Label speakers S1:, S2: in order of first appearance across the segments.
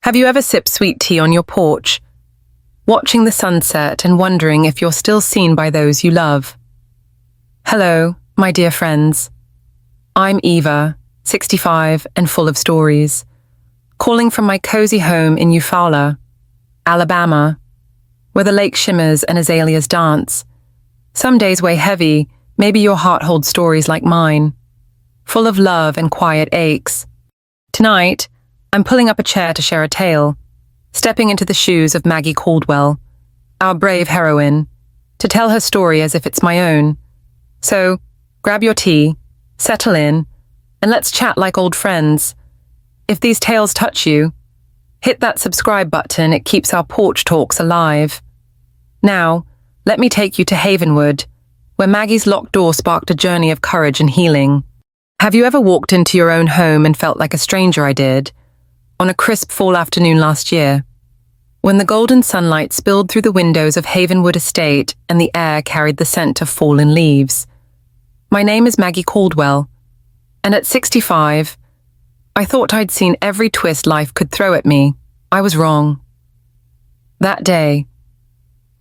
S1: Have you ever sipped sweet tea on your porch, watching the sunset and wondering if you're still seen by those you love? Hello, my dear friends. I'm Eva, 65 and full of stories, calling from my cozy home in Eufaula, Alabama, where the lake shimmers and azaleas dance. Some days weigh heavy, maybe your heart holds stories like mine, full of love and quiet aches. Tonight, I'm pulling up a chair to share a tale, stepping into the shoes of Maggie Caldwell, our brave heroine, to tell her story as if it's my own. So, grab your tea, settle in, and let's chat like old friends. If these tales touch you, hit that subscribe button. It keeps our porch talks alive. Now, let me take you to Havenwood, where Maggie's locked door sparked a journey of courage and healing. Have you ever walked into your own home and felt like a stranger? I did, on a crisp fall afternoon last year, when the golden sunlight spilled through the windows of Havenwood Estate and the air carried the scent of fallen leaves. My name is Maggie Caldwell, and at 65, I thought I'd seen every twist life could throw at me. I was wrong. That day,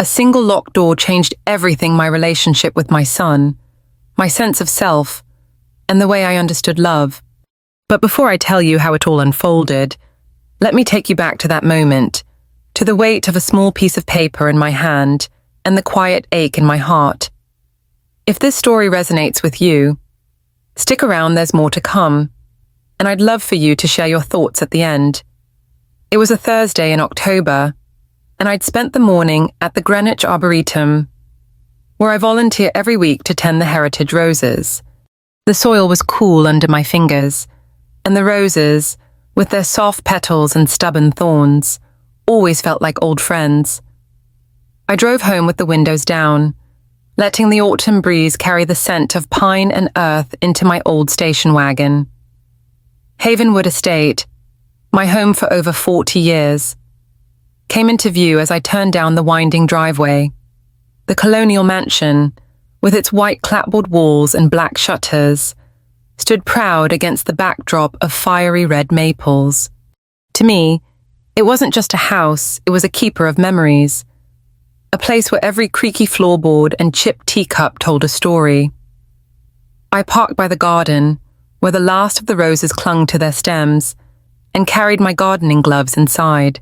S1: a single locked door changed everything: my relationship with my son, my sense of self, and the way I understood love. But before I tell you how it all unfolded, let me take you back to that moment, to the weight of a small piece of paper in my hand and the quiet ache in my heart. If this story resonates with you, stick around, there's more to come, and I'd love for you to share your thoughts at the end. It was a Thursday in October, and I'd spent the morning at the Greenwich Arboretum, where I volunteer every week to tend the heritage roses. The soil was cool under my fingers, and the roses, with their soft petals and stubborn thorns, always felt like old friends. I drove home with the windows down, letting the autumn breeze carry the scent of pine and earth into my old station wagon. Havenwood Estate, my home for over 40 years, came into view as I turned down the winding driveway. The colonial mansion, with its white clapboard walls and black shutters, stood proud against the backdrop of fiery red maples. To me, it wasn't just a house, it was a keeper of memories, a place where every creaky floorboard and chipped teacup told a story. I parked by the garden, where the last of the roses clung to their stems, and carried my gardening gloves inside.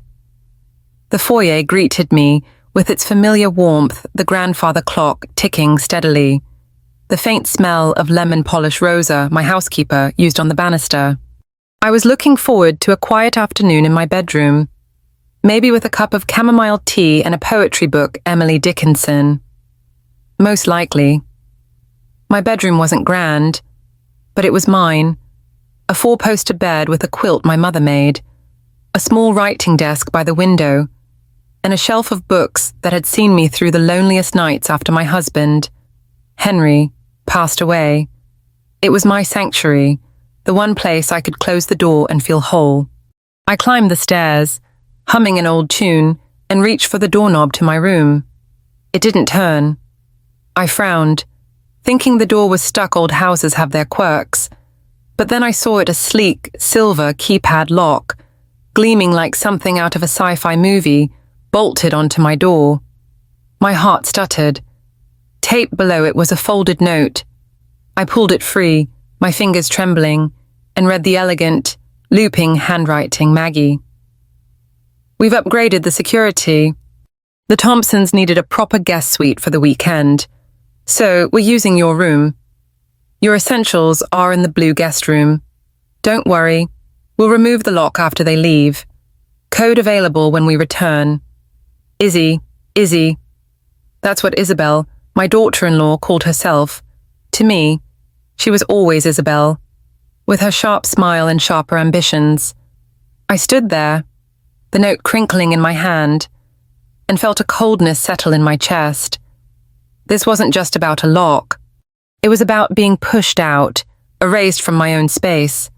S1: The foyer greeted me with its familiar warmth, the grandfather clock ticking steadily, the faint smell of lemon polish Rosa, my housekeeper, used on the banister. I was looking forward to a quiet afternoon in my bedroom, maybe with a cup of chamomile tea and a poetry book, Emily Dickinson. Most likely. My bedroom wasn't grand, but it was mine. A 4-poster bed with a quilt my mother made, a small writing desk by the window, and a shelf of books that had seen me through the loneliest nights after my husband, Henry, passed away. It was my sanctuary, the one place I could close the door and feel whole. I climbed the stairs, humming an old tune, and reached for the doorknob to my room. It didn't turn. I frowned, thinking the door was stuck. Old houses have their quirks. But then I saw it a sleek, silver keypad lock, gleaming like something out of a sci-fi movie, bolted onto my door. My heart stuttered. Taped below it was a folded note. I pulled it free, my fingers trembling, and read the elegant, looping handwriting: Maggie. We've upgraded the security. The Thompsons needed a proper guest suite for the weekend, so we're using your room. Your essentials are in the blue guest room. Don't worry, we'll remove the lock after they leave. Code available when we return. Izzy. That's what Isabel, my daughter-in-law, called herself. To me, she was always Isabel, with her sharp smile and sharper ambitions. I stood there, the note crinkling in my hand, and felt a coldness settle in my chest. This wasn't just about a lock. It was about being pushed out, erased from my own space.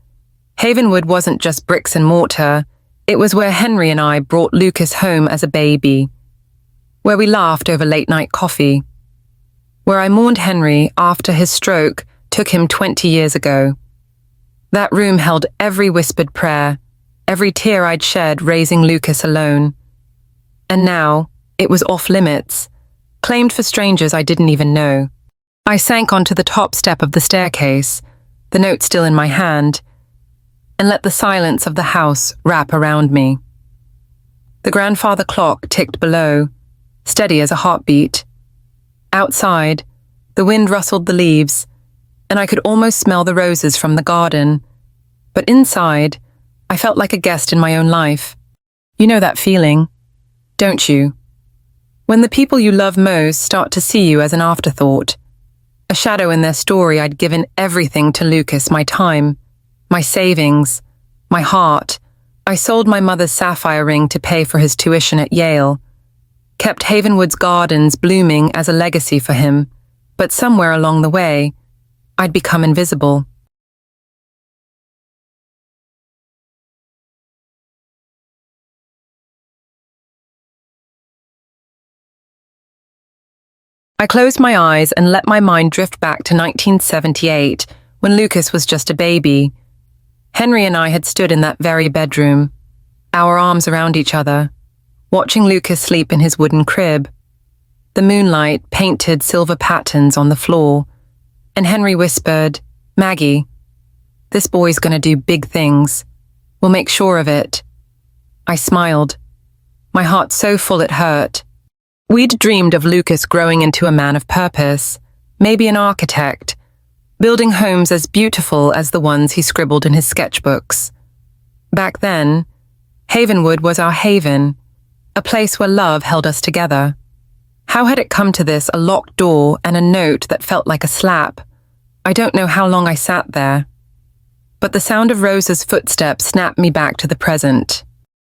S1: Havenwood wasn't just bricks and mortar. It was where Henry and I brought Lucas home as a baby, where we laughed over late-night coffee, where I mourned Henry after his stroke took him 20 years ago. That room held every whispered prayer, every tear I'd shed raising Lucas alone. And now, it was off limits, claimed for strangers I didn't even know. I sank onto the top step of the staircase, the note still in my hand, and let the silence of the house wrap around me. The grandfather clock ticked below, steady as a heartbeat. Outside, the wind rustled the leaves, and I could almost smell the roses from the garden. But inside, I felt like a guest in my own life. You know that feeling, don't you? When the people you love most start to see you as an afterthought, a shadow in their story. I'd given everything to Lucas, my time, my savings, my heart. I sold my mother's sapphire ring to pay for his tuition at Yale, kept Havenwood's gardens blooming as a legacy for him, but somewhere along the way, I'd become invisible. I closed my eyes and let my mind drift back to 1978, when Lucas was just a baby. Henry and I had stood in that very bedroom, our arms around each other, watching Lucas sleep in his wooden crib. The moonlight painted silver patterns on the floor, and Henry whispered, "Maggie, this boy's gonna do big things. We'll make sure of it." I smiled, my heart so full it hurt. We'd dreamed of Lucas growing into a man of purpose, maybe an architect, building homes as beautiful as the ones he scribbled in his sketchbooks. Back then, Havenwood was our haven, a place where love held us together. How had it come to this, a locked door and a note that felt like a slap? I don't know how long I sat there, but the sound of Rosa's footsteps snapped me back to the present.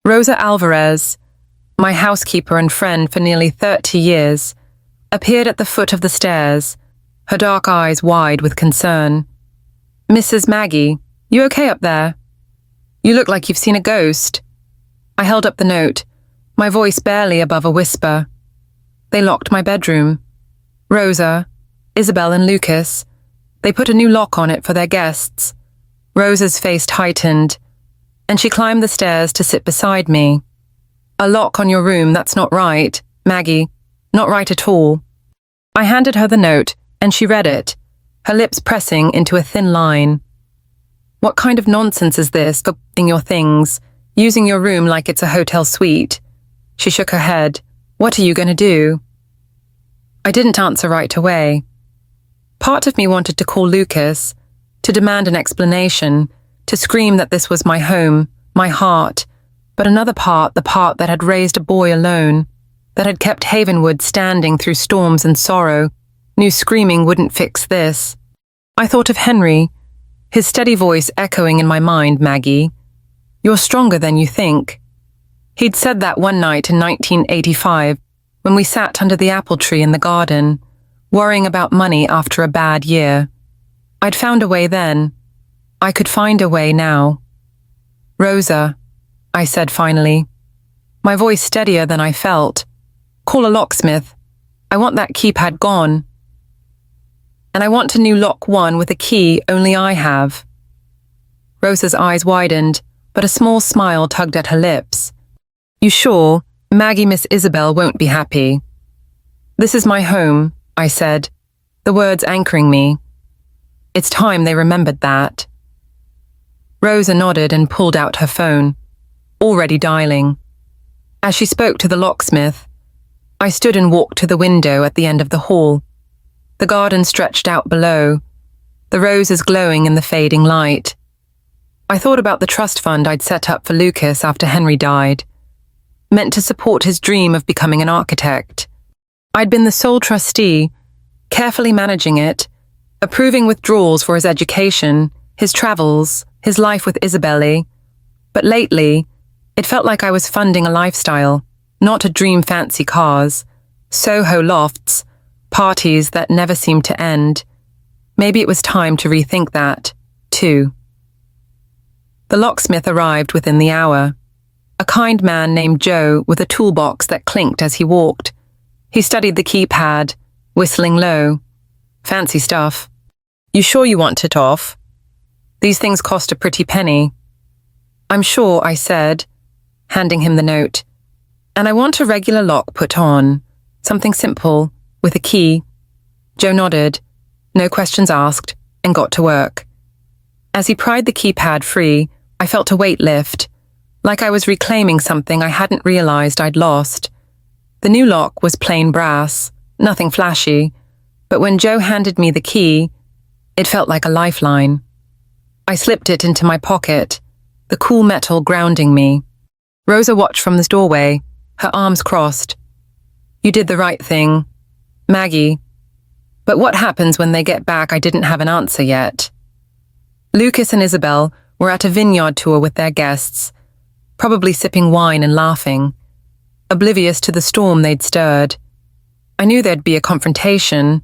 S1: Rosa Alvarez, my housekeeper and friend for nearly 30 years, appeared at the foot of the stairs, her dark eyes wide with concern. "Mrs. Maggie, you okay up there? You look like you've seen a ghost." I held up the note, my voice barely above a whisper. They locked my bedroom. Rosa, Isabel and Lucas. They put a new lock on it for their guests. Rosa's face tightened, and she climbed the stairs to sit beside me. "A lock on your room, that's not right, Maggie. Not right at all." I handed her the note, and she read it, her lips pressing into a thin line. "What kind of nonsense is this for putting your things, using your room like it's a hotel suite?" She shook her head. "What are you going to do?" I didn't answer right away. Part of me wanted to call Lucas, to demand an explanation, to scream that this was my home, my heart, but another part, the part that had raised a boy alone, that had kept Havenwood standing through storms and sorrow, knew screaming wouldn't fix this. I thought of Henry, his steady voice echoing in my mind, "Maggie, you're stronger than you think." He'd said that one night in 1985, when we sat under the apple tree in the garden, worrying about money after a bad year. I'd found a way then. I could find a way now. "Rosa," I said finally, my voice steadier than I felt. "Call a locksmith. I want that keypad gone. And I want a new lock one with a key only I have." Rosa's eyes widened, but a small smile tugged at her lips. "You sure? Maggie, Miss Isabel won't be happy." "This is my home," I said, the words anchoring me. It's time they remembered that. Rosa nodded and pulled out her phone, already dialing. As she spoke to the locksmith, I stood and walked to the window at the end of the hall. The garden stretched out below, the roses glowing in the fading light. I thought about the trust fund I'd set up for Lucas after Henry died, meant to support his dream of becoming an architect. I'd been the sole trustee, carefully managing it, approving withdrawals for his education, his travels, his life with Isabelle. But lately, it felt like I was funding a lifestyle, not a dream fancy cars, Soho lofts, parties that never seemed to end. Maybe it was time to rethink that, too. The locksmith arrived within the hour, a kind man named Joe with a toolbox that clinked as he walked. He studied the keypad, whistling low. "Fancy stuff. You sure you want it off? These things cost a pretty penny." I'm sure, I said, handing him the note. And I want a regular lock put on, something simple, with a key. Joe nodded, no questions asked, and got to work. As he pried the keypad free, I felt a weight lift, like I was reclaiming something I hadn't realized I'd lost. The new lock was plain brass, nothing flashy, but when Joe handed me the key, it felt like a lifeline. I slipped it into my pocket, the cool metal grounding me. Rosa watched from the doorway, her arms crossed. You did the right thing, Maggie. But what happens when they get back? I didn't have an answer yet. Lucas and Isabel were at a vineyard tour with their guests, probably sipping wine and laughing, oblivious to the storm they'd stirred. I knew there'd be a confrontation,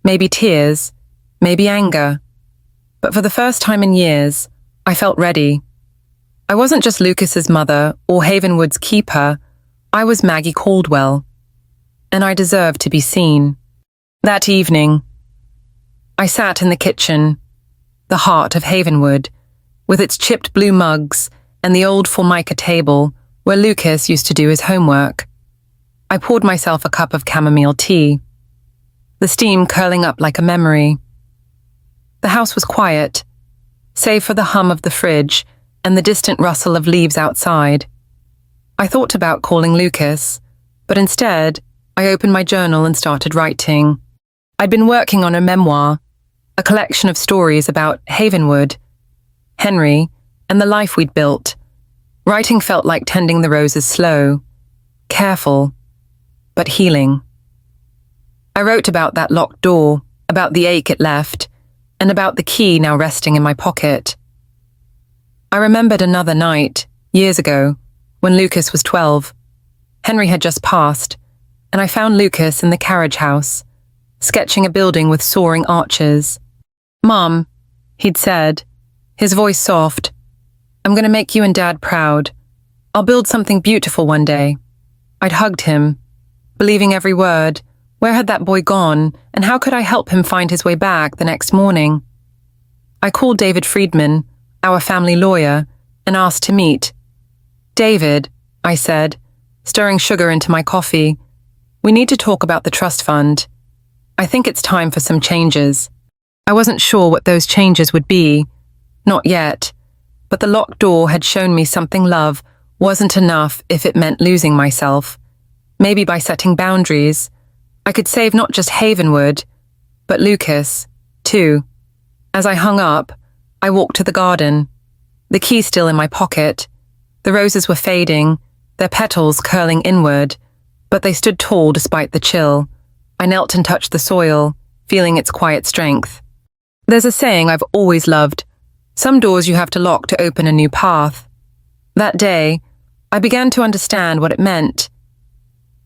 S1: maybe tears, maybe anger. But for the first time in years, I felt ready. I wasn't just Lucas's mother or Havenwood's keeper, I was Maggie Caldwell. And I deserved to be seen. That evening, I sat in the kitchen, the heart of Havenwood, with its chipped blue mugs and the old formica table where Lucas used to do his homework. I poured myself a cup of chamomile tea, the steam curling up like a memory. The house was quiet, save for the hum of the fridge and the distant rustle of leaves outside. I thought about calling Lucas, but instead, I opened my journal and started writing. I'd been working on a memoir, a collection of stories about Havenwood, Henry, and the life we'd built. Writing felt like tending the roses slow, careful, but healing. I wrote about that locked door, about the ache it left, and about the key now resting in my pocket. I remembered another night, years ago, when Lucas was 12. Henry had just passed, and I found Lucas in the carriage house, sketching a building with soaring arches. "Mom," he'd said, his voice soft, "I'm going to make you and Dad proud. I'll build something beautiful one day." I'd hugged him, believing every word. Where had that boy gone, and how could I help him find his way back the next morning? I called David Friedman, our family lawyer, and asked to meet. "David," I said, stirring sugar into my coffee, "we need to talk about the trust fund. I think it's time for some changes." I wasn't sure what those changes would be, not yet, but the locked door had shown me something love wasn't enough if it meant losing myself. Maybe by setting boundaries, I could save not just Havenwood, but Lucas, too. As I hung up, I walked to the garden, the key still in my pocket. The roses were fading, their petals curling inward, but they stood tall despite the chill. I knelt and touched the soil, feeling its quiet strength. There's a saying I've always loved: some doors you have to lock to open a new path. That day, I began to understand what it meant.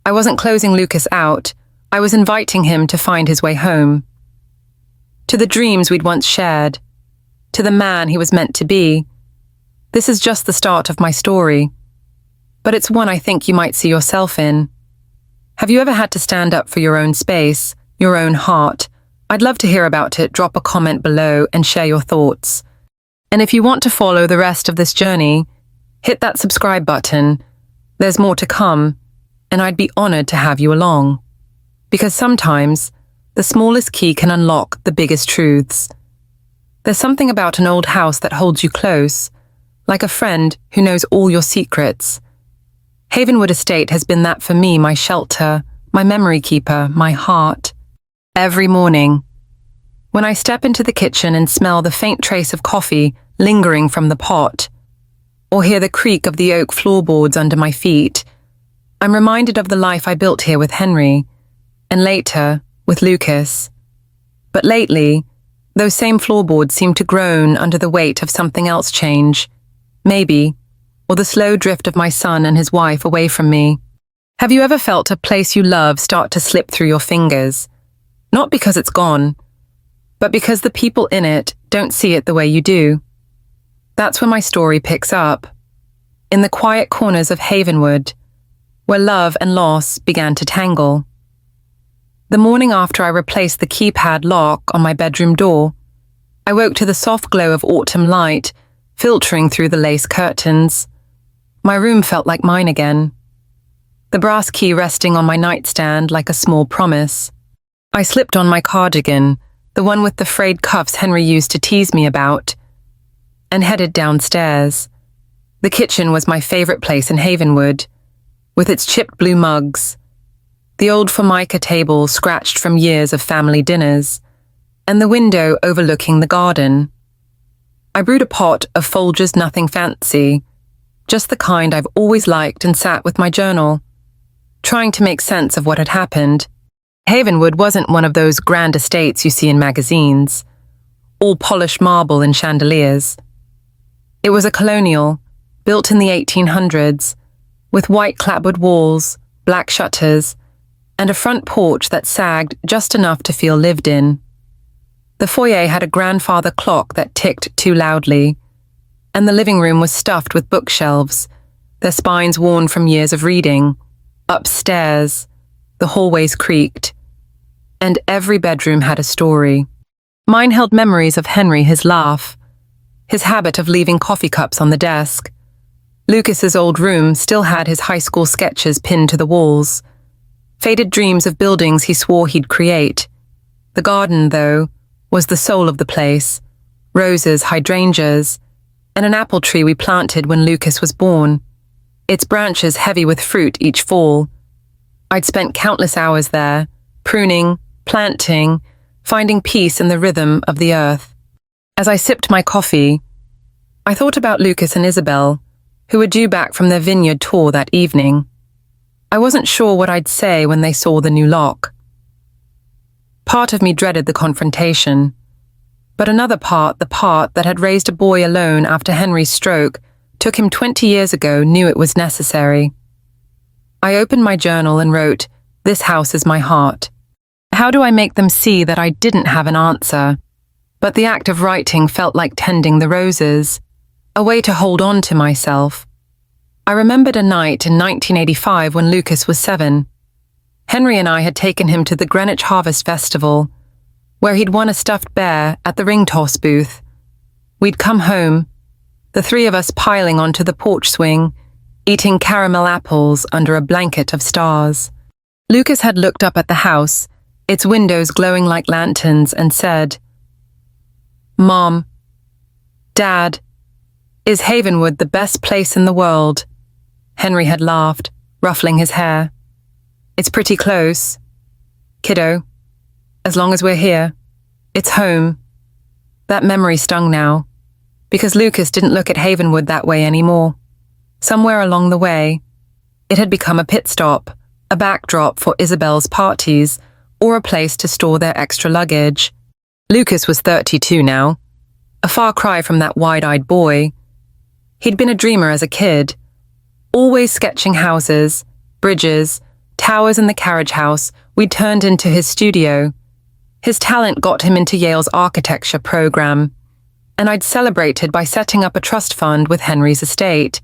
S1: I wasn't closing Lucas out, I was inviting him to find his way home. To the dreams we'd once shared, to the man he was meant to be. This is just the start of my story, but it's one I think you might see yourself in. Have you ever had to stand up for your own space, your own heart? I'd love to hear about it. Drop a comment below and share your thoughts. And if you want to follow the rest of this journey, hit that subscribe button. There's more to come, and I'd be honored to have you along. Because sometimes, the smallest key can unlock the biggest truths. There's something about an old house that holds you close, like a friend who knows all your secrets. Havenwood Estate has been that for me, my shelter, my memory keeper, my heart. Every morning, when I step into the kitchen and smell the faint trace of coffee lingering from the pot, or hear the creak of the oak floorboards under my feet, I'm reminded of the life I built here with Henry, and later, with Lucas. But lately, those same floorboards seem to groan under the weight of something else change, maybe, or the slow drift of my son and his wife away from me. Have you ever felt a place you love start to slip through your fingers? Not because it's gone, but because the people in it don't see it the way you do. That's when my story picks up, in the quiet corners of Havenwood, where love and loss began to tangle. The morning after I replaced the keypad lock on my bedroom door, I woke to the soft glow of autumn light filtering through the lace curtains. My room felt like mine again, the brass key resting on my nightstand like a small promise. I slipped on my cardigan, the one with the frayed cuffs Henry used to tease me about, and headed downstairs. The kitchen was my favorite place in Havenwood, with its chipped blue mugs, the old formica table scratched from years of family dinners, and the window overlooking the garden. I brewed a pot of Folgers Nothing Fancy, just the kind I've always liked, and sat with my journal, trying to make sense of what had happened. Havenwood wasn't one of those grand estates you see in magazines, all polished marble and chandeliers. It was a colonial, built in the 1800s, with white clapboard walls, black shutters, and a front porch that sagged just enough to feel lived in. The foyer had a grandfather clock that ticked too loudly, and the living room was stuffed with bookshelves, their spines worn from years of reading. Upstairs, the hallways creaked, and every bedroom had a story. Mine held memories of Henry, his laugh, his habit of leaving coffee cups on the desk. Lucas's old room still had his high school sketches pinned to the walls, faded dreams of buildings he swore he'd create. The garden, though, was the soul of the place, roses, hydrangeas, and an apple tree we planted when Lucas was born, its branches heavy with fruit each fall. I'd spent countless hours there, pruning, planting, finding peace in the rhythm of the earth. As I sipped my coffee, I thought about Lucas and Isabel, who were due back from their vineyard tour that evening. I wasn't sure what I'd say when they saw the new lock. Part of me dreaded the confrontation, but another part, the part that had raised a boy alone after Henry's stroke, took him 20 years ago, knew it was necessary. I opened my journal and wrote, "This house is my heart." How do I make them see that I didn't have an answer? But the act of writing felt like tending the roses, a way to hold on to myself. I remembered a night in 1985 when Lucas was 7. Henry and I had taken him to the Greenwich Harvest Festival, where he'd won a stuffed bear at the ring toss booth. We'd come home, the three of us piling onto the porch swing, eating caramel apples under a blanket of stars. Lucas had looked up at the house, its windows glowing like lanterns, and said, "Mom, Dad, is Havenwood the best place in the world?" Henry had laughed, ruffling his hair. "It's pretty close, kiddo. As long as we're here, it's home." That memory stung now, because Lucas didn't look at Havenwood that way anymore. Somewhere along the way, it had become a pit stop, a backdrop for Isabel's parties, or a place to store their extra luggage. Lucas was 32 now, a far cry from that wide-eyed boy. He'd been a dreamer as a kid, always sketching houses, bridges, towers, and the carriage house we'd turned into his studio. His talent got him into Yale's architecture program, and I'd celebrated by setting up a trust fund with Henry's estate,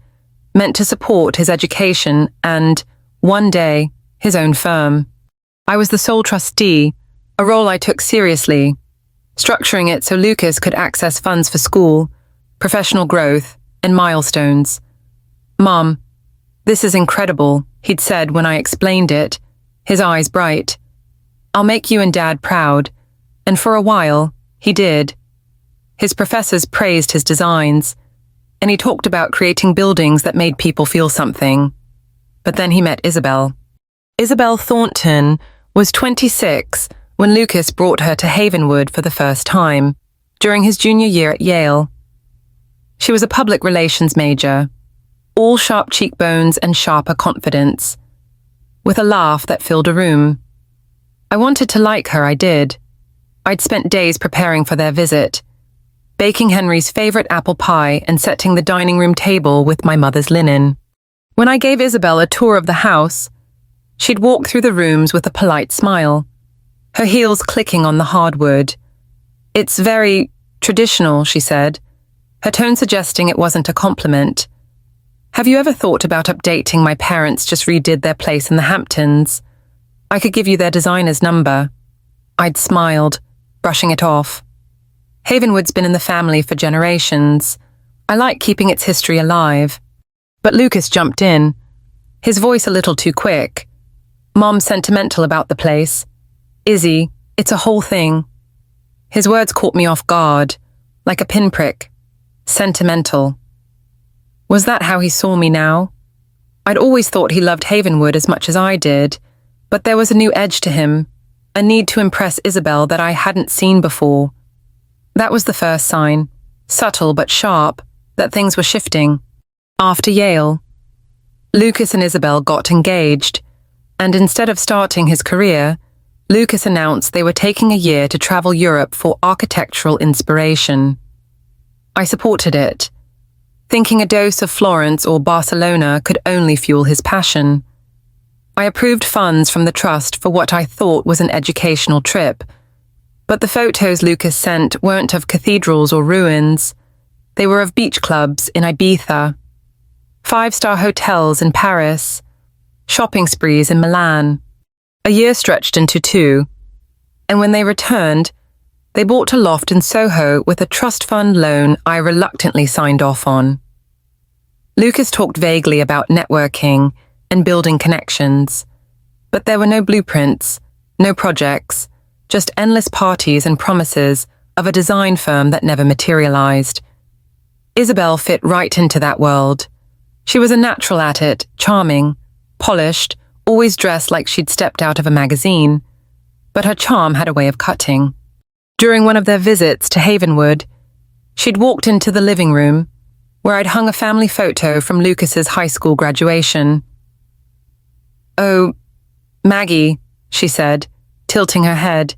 S1: meant to support his education and, one day, his own firm. I was the sole trustee, a role I took seriously, structuring it so Lucas could access funds for school, professional growth, and milestones. "Mom, this is incredible," he'd said when I explained it, his eyes bright. "I'll make you and Dad proud," and for a while, he did. His professors praised his designs, and he talked about creating buildings that made people feel something. But then he met Isabel. Isabel Thornton was 26 when Lucas brought her to Havenwood for the first time, during his junior year at Yale. She was a public relations major, all sharp cheekbones and sharper confidence, with a laugh that filled a room. I wanted to like her, I did. I'd spent days preparing for their visit, baking Henry's favorite apple pie and setting the dining room table with my mother's linen. When I gave Isabel a tour of the house, she'd walk through the rooms with a polite smile, her heels clicking on the hardwood. "It's very traditional," she said, her tone suggesting it wasn't a compliment. "Have you ever thought about updating? My parents just redid their place in the Hamptons. I could give you their designer's number." I'd smiled, brushing it off. Havenwood's been in the family for generations. I like keeping its history alive. But Lucas jumped in, his voice a little too quick. Mom's sentimental about the place. Izzy, it's a whole thing. His words caught me off guard, like a pinprick. Sentimental. Was that how he saw me now? I'd always thought he loved Havenwood as much as I did, but there was a new edge to him, a need to impress Isabel that I hadn't seen before. That was the first sign, subtle but sharp, that things were shifting. After Yale, Lucas and Isabel got engaged, and instead of starting his career, Lucas announced they were taking a year to travel Europe for architectural inspiration. I supported it, thinking a dose of Florence or Barcelona could only fuel his passion. I approved funds from the trust for what I thought was an educational trip, but the photos Lucas sent weren't of cathedrals or ruins. They were of beach clubs in Ibiza, 5-star hotels in Paris, shopping sprees in Milan. A year stretched into 2, and when they returned, they bought a loft in Soho with a trust fund loan I reluctantly signed off on. Lucas talked vaguely about networking and building connections, but there were no blueprints, no projects, just endless parties and promises of a design firm that never materialized. Isabel fit right into that world. She was a natural at it, charming, polished, always dressed like she'd stepped out of a magazine, but her charm had a way of cutting. During one of their visits to Havenwood, she'd walked into the living room, where I'd hung a family photo from Lucas's high school graduation. "Oh, Maggie," she said, tilting her head.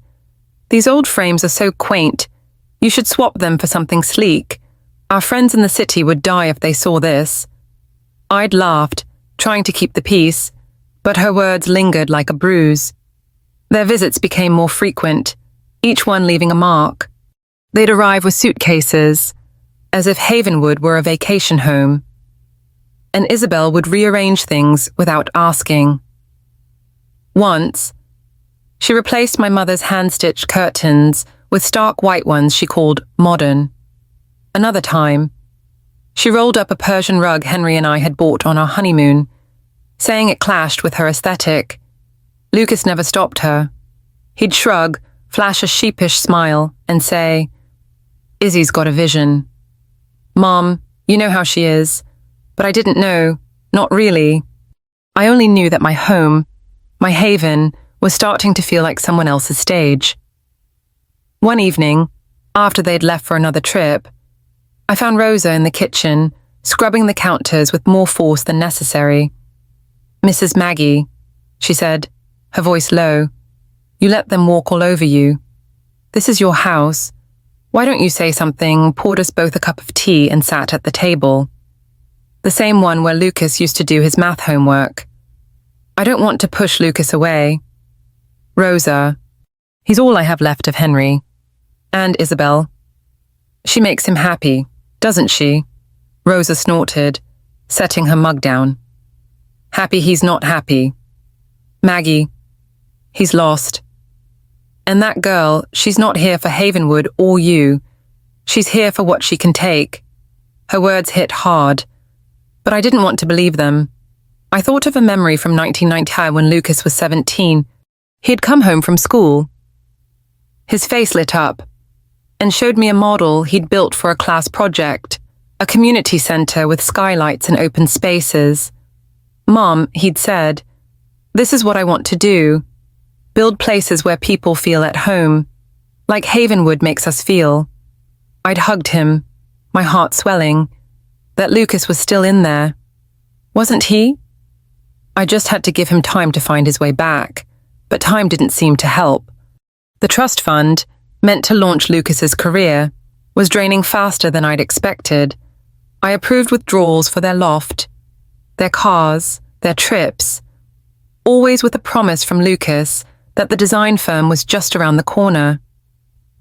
S1: "These old frames are so quaint. You should swap them for something sleek. Our friends in the city would die if they saw this." I'd laughed, trying to keep the peace, but her words lingered like a bruise. Their visits became more frequent, each one leaving a mark. They'd arrive with suitcases, as if Havenwood were a vacation home, and Isabel would rearrange things without asking. Once, she replaced my mother's hand-stitched curtains with stark white ones she called modern. Another time, she rolled up a Persian rug Henry and I had bought on our honeymoon, saying it clashed with her aesthetic. Lucas never stopped her. He'd shrug, flash a sheepish smile, and say, "Izzy's got a vision. Mom, you know how she is, but I didn't know, not really. I only knew that my home, my haven, was starting to feel like someone else's stage." One evening, after they'd left for another trip, I found Rosa in the kitchen, scrubbing the counters with more force than necessary. "Mrs. Maggie," she said, her voice low, "you let them walk all over you. This is your house. Why don't you say something, poured us both a cup of tea and sat at the table? The same one where Lucas used to do his math homework. I don't want to push Lucas away. Rosa, he's all I have left of Henry. And Isabel. She makes him happy, doesn't she?" Rosa snorted, setting her mug down. "Happy he's not happy. Maggie, he's lost. And that girl, she's not here for Havenwood or you. She's here for what she can take." Her words hit hard, but I didn't want to believe them. I thought of a memory from 1990 when Lucas was 17. He'd come home from school. His face lit up and showed me a model he'd built for a class project, a community center with skylights and open spaces. "Mom," he'd said, "this is what I want to do. Build places where people feel at home, like Havenwood makes us feel." I'd hugged him, my heart swelling, that Lucas was still in there. Wasn't he? I just had to give him time to find his way back, but time didn't seem to help. The trust fund, meant to launch Lucas's career, was draining faster than I'd expected. I approved withdrawals for their loft, their cars, their trips, always with a promise from Lucas that the design firm was just around the corner.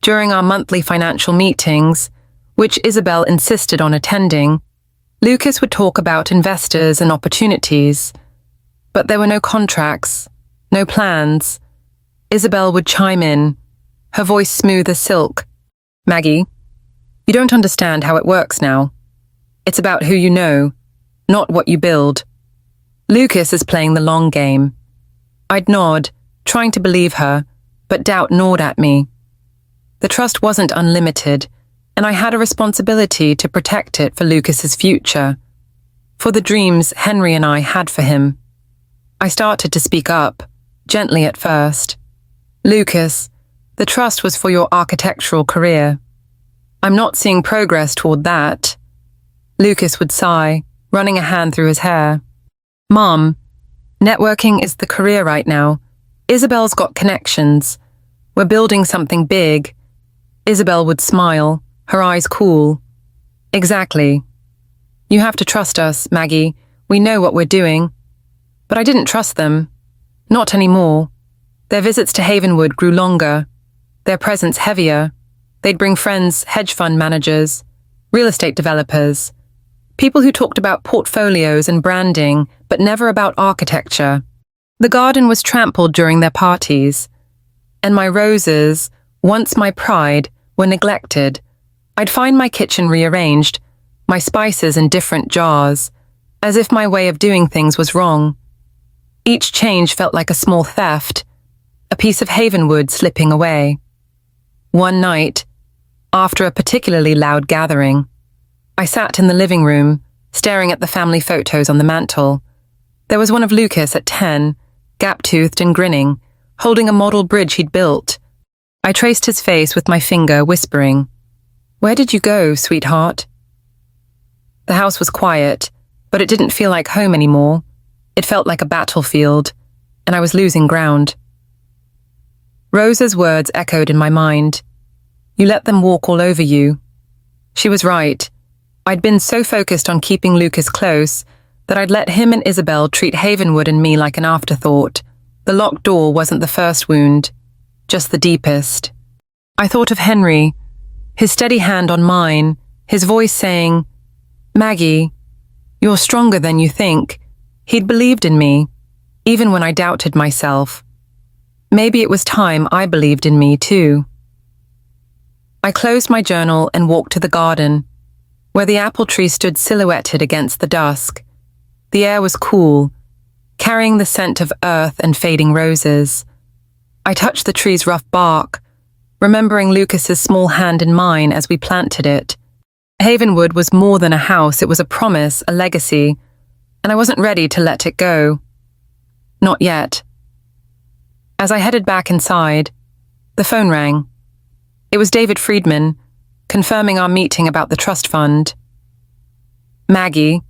S1: During our monthly financial meetings, which Isabel insisted on attending, Lucas would talk about investors and opportunities, but there were no contracts, no plans. Isabel would chime in, her voice smooth as silk. "Maggie, you don't understand how it works now. It's about who you know, not what you build. Lucas is playing the long game. I'd nod, trying to believe her, but doubt gnawed at me. The trust wasn't unlimited, and I had a responsibility to protect it for Lucas's future, for the dreams Henry and I had for him. I started to speak up, gently at first. Lucas, the trust was for your architectural career. I'm not seeing progress toward that. Lucas would sigh, running a hand through his hair. Mom, networking is the career right now. Isabel's got connections. We're building something big. Isabel would smile, her eyes cool. Exactly. You have to trust us, Maggie. We know what we're doing. But I didn't trust them. Not anymore. Their visits to Havenwood grew longer, their presence heavier. They'd bring friends, hedge fund managers, real estate developers, people who talked about portfolios and branding, but never about architecture. The garden was trampled during their parties, and my roses, once my pride, were neglected. I'd find my kitchen rearranged, my spices in different jars, as if my way of doing things was wrong. Each change felt like a small theft, a piece of Havenwood slipping away. One night, after a particularly loud gathering, I sat in the living room, staring at the family photos on the mantel. There was one of Lucas at 10, gap-toothed and grinning, holding a model bridge he'd built. I traced his face with my finger, whispering, "Where did you go, sweetheart?" The house was quiet, but it didn't feel like home anymore. It felt like a battlefield, and I was losing ground. Rosa's words echoed in my mind. You let them walk all over you. She was right. I'd been so focused on keeping Lucas close that I'd let him and Isabel treat Havenwood and me like an afterthought. The locked door wasn't the first wound, just the deepest. I thought of Henry, his steady hand on mine, his voice saying, "Maggie, you're stronger than you think." He'd believed in me, even when I doubted myself. Maybe it was time I believed in me too. I closed my journal and walked to the garden, where the apple tree stood silhouetted against the dusk. The air was cool, carrying the scent of earth and fading roses. I touched the tree's rough bark, remembering Lucas's small hand in mine as we planted it. Havenwood was more than a house, it was a promise, a legacy, and I wasn't ready to let it go. Not yet. As I headed back inside, the phone rang. It was David Friedman, confirming our meeting about the trust fund. "Maggie,"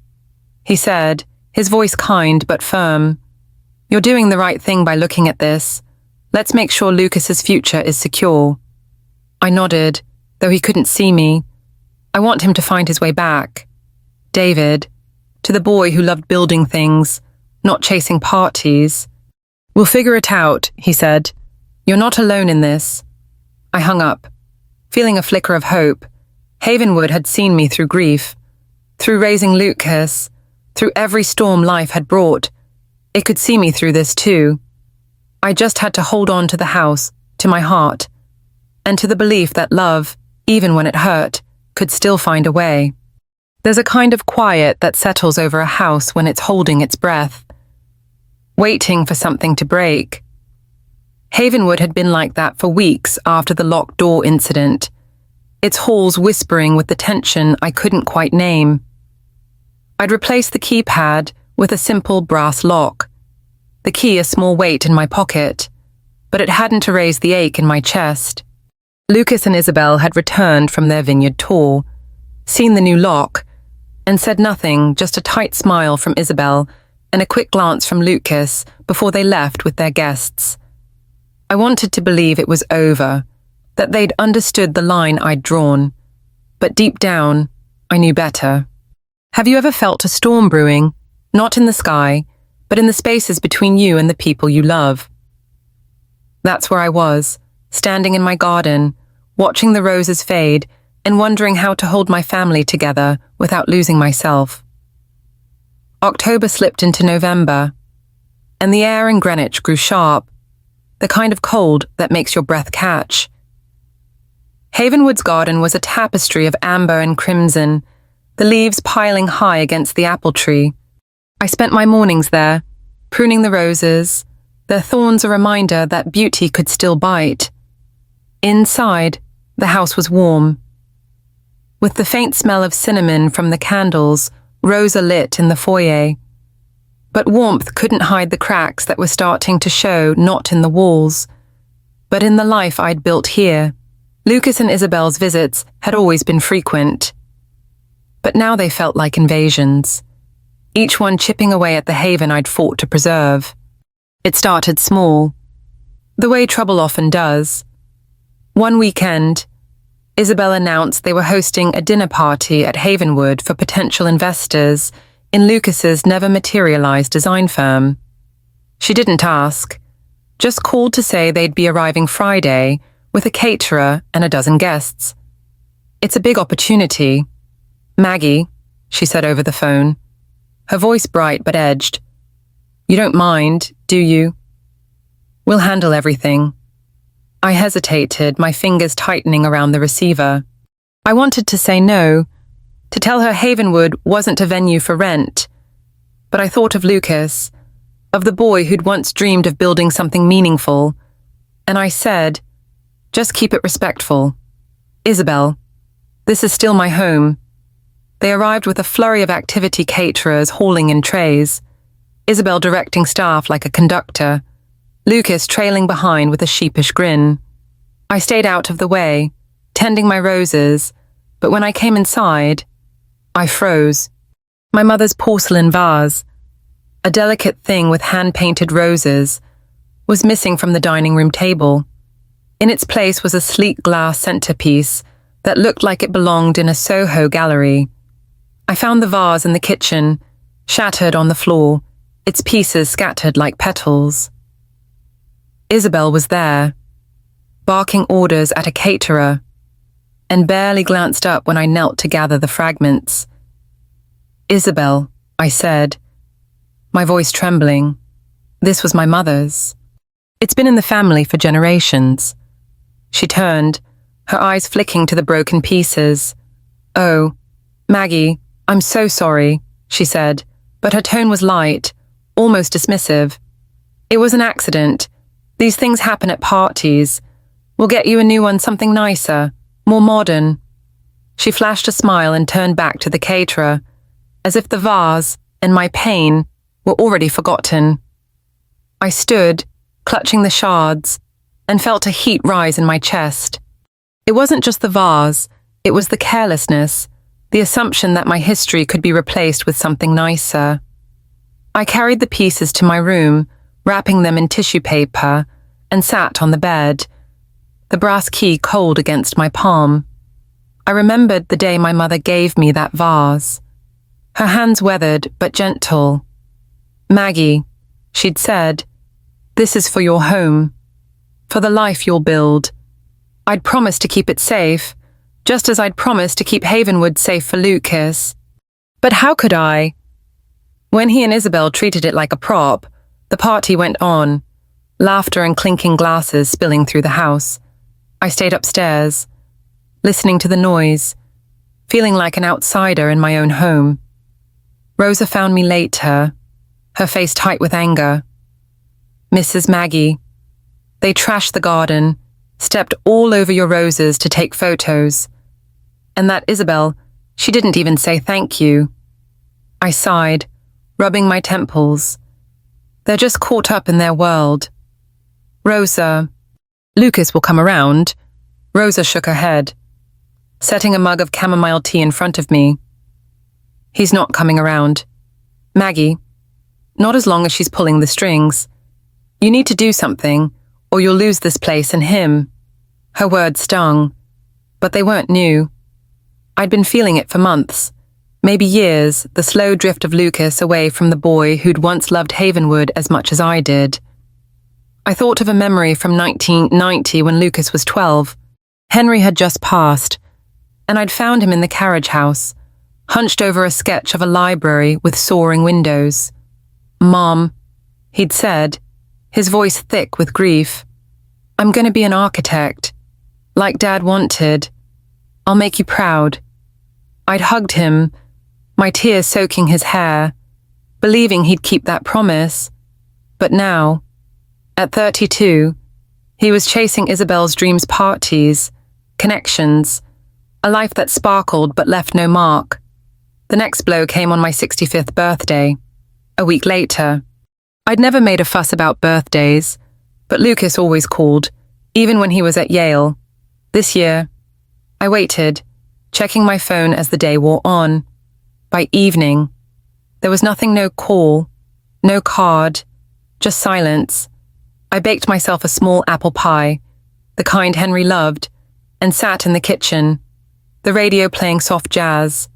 S1: he said, his voice kind but firm, "you're doing the right thing by looking at this. Let's make sure Lucas's future is secure." I nodded, though he couldn't see me. I want him to find his way back. David, to the boy who loved building things, not chasing parties. "We'll figure it out," he said. "You're not alone in this." I hung up, feeling a flicker of hope. Havenwood had seen me through grief, through raising Lucas, through every storm life had brought. It could see me through this too. I just had to hold on to the house, to my heart, and to the belief that love, even when it hurt, could still find a way. There's a kind of quiet that settles over a house when it's holding its breath, waiting for something to break. Havenwood had been like that for weeks after the locked door incident, its halls whispering with the tension I couldn't quite name. I'd replaced the keypad with a simple brass lock, the key a small weight in my pocket, but it hadn't erased the ache in my chest. Lucas and Isabel had returned from their vineyard tour, seen the new lock, and said nothing, just a tight smile from Isabel and a quick glance from Lucas before they left with their guests. I wanted to believe it was over, that they'd understood the line I'd drawn, but deep down, I knew better. Have you ever felt a storm brewing, not in the sky, but in the spaces between you and the people you love? That's where I was, standing in my garden, watching the roses fade and wondering how to hold my family together without losing myself. October slipped into November, and the air in Greenwich grew sharp, the kind of cold that makes your breath catch. Havenwood's garden was a tapestry of amber and crimson, the leaves piling high against the apple tree. I spent my mornings there, pruning the roses, their thorns a reminder that beauty could still bite. Inside, the house was warm. With the faint smell of cinnamon from the candles Rosa lit in the foyer. But warmth couldn't hide the cracks that were starting to show not in the walls, but in the life I'd built here. Lucas and Isabel's visits had always been frequent, but now they felt like invasions, each one chipping away at the haven I'd fought to preserve. It started small, the way trouble often does. One weekend, Isabel announced they were hosting a dinner party at Havenwood for potential investors in Lucas's never-materialized design firm. She didn't ask, just called to say they'd be arriving Friday with a caterer and a dozen guests. "It's a big opportunity. Maggie," she said over the phone, her voice bright but edged. "You don't mind, do you? We'll handle everything." I hesitated, my fingers tightening around the receiver. I wanted to say no, to tell her Havenwood wasn't a venue for rent, but I thought of Lucas, of the boy who'd once dreamed of building something meaningful, and I said, "Just keep it respectful. Isabel, this is still my home." They arrived with a flurry of activity caterers hauling in trays, Isabel directing staff like a conductor, Lucas trailing behind with a sheepish grin. I stayed out of the way, tending my roses, but when I came inside, I froze. My mother's porcelain vase, a delicate thing with hand-painted roses, was missing from the dining room table. In its place was a sleek glass centerpiece that looked like it belonged in a Soho gallery. I found the vase in the kitchen, shattered on the floor, its pieces scattered like petals. Isabel was there, barking orders at a caterer, and barely glanced up when I knelt to gather the fragments. "Isabel," I said, my voice trembling. This was my mother's. It's been in the family for generations. She turned, her eyes flicking to the broken pieces. "Oh, Maggie, I'm so sorry," she said, but her tone was light, almost dismissive. "It was an accident. These things happen at parties. We'll get you a new one, something nicer, more modern." She flashed a smile and turned back to the caterer, as if the vase and my pain were already forgotten. I stood, clutching the shards, and felt a heat rise in my chest. It wasn't just the vase, it was the carelessness, the assumption that my history could be replaced with something nicer. I carried the pieces to my room, wrapping them in tissue paper, and sat on the bed, the brass key cold against my palm. I remembered the day my mother gave me that vase. Her hands weathered but gentle. "Maggie," she'd said, "this is for your home, for the life you'll build." I'd promised to keep it safe, just as I'd promised to keep Havenwood safe for Lucas. But how could I? When he and Isabel treated it like a prop, the party went on, laughter and clinking glasses spilling through the house. I stayed upstairs, listening to the noise, feeling like an outsider in my own home. Rosa found me later, her face tight with anger. "Mrs. Maggie, they trashed the garden, stepped all over your roses to take photos. And that Isabel, she didn't even say thank you." I sighed, rubbing my temples. They're just caught up in their world. "Rosa, Lucas will come around." Rosa shook her head, setting a mug of chamomile tea in front of me. "He's not coming around. Maggie, not as long as she's pulling the strings. You need to do something, or you'll lose this place and him." Her words stung, but they weren't new. I'd been feeling it for months, maybe years, the slow drift of Lucas away from the boy who'd once loved Havenwood as much as I did. I thought of a memory from 1990 when Lucas was 12. Henry had just passed, and I'd found him in the carriage house, hunched over a sketch of a library with soaring windows. "Mom," he'd said, his voice thick with grief, "I'm going to be an architect, like Dad wanted. I'll make you proud." I'd hugged him, my tears soaking his hair, believing he'd keep that promise. But now, at 32, he was chasing Isabel's dreams, parties, connections, a life that sparkled but left no mark. The next blow came on my 65th birthday, a week later. I'd never made a fuss about birthdays, but Lucas always called, even when he was at Yale. This year, I waited, checking my phone as the day wore on. By evening, there was nothing, no call, no card, just silence. I baked myself a small apple pie, the kind Henry loved, and sat in the kitchen, the radio playing soft jazz.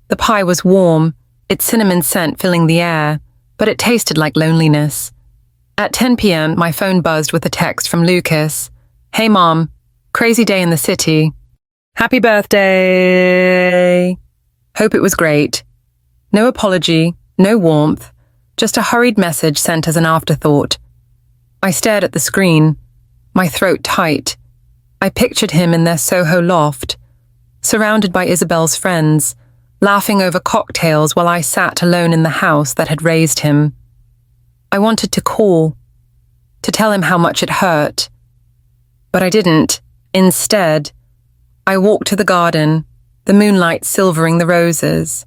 S1: The pie was warm, its cinnamon scent filling the air, but it tasted like loneliness. At 10 p.m., my phone buzzed with a text from Lucas. "Hey Mom, crazy day in the city. Happy birthday." Hope it was great. No apology, no warmth, just a hurried message sent as an afterthought. I stared at the screen, my throat tight. I pictured him in their Soho loft, surrounded by Isabel's friends, laughing over cocktails while I sat alone in the house that had raised him. I wanted to call, to tell him how much it hurt. But I didn't. Instead, I walked to the garden, the moonlight silvering the roses.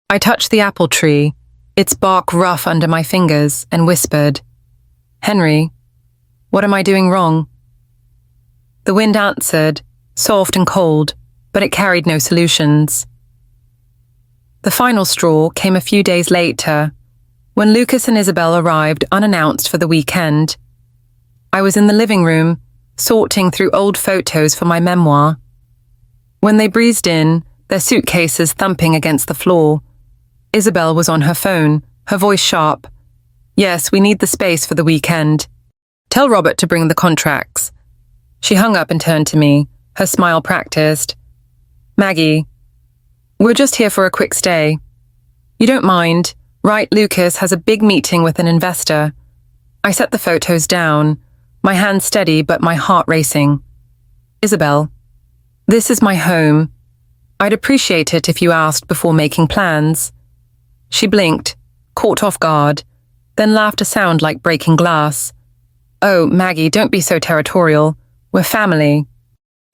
S1: I touched the apple tree, its bark rough under my fingers, and whispered, "Henry, what am I doing wrong?" The wind answered, soft and cold, but it carried no solutions. The final straw came a few days later, when Lucas and Isabel arrived unannounced for the weekend. I was in the living room, sorting through old photos for my memoir. When they breezed in, their suitcases thumping against the floor, Isabel was on her phone, her voice sharp. "Yes, we need the space for the weekend. Tell Robert to bring the contracts." She hung up and turned to me, her smile practiced. "Maggie, we're just here for a quick stay. You don't mind, right? Lucas has a big meeting with an investor." I set the photos down, my hands steady but my heart racing. "Isabel, this is my home. I'd appreciate it if you asked before making plans." She blinked, caught off guard, then laughed a sound like breaking glass. "Oh, Maggie, don't be so territorial. We're family.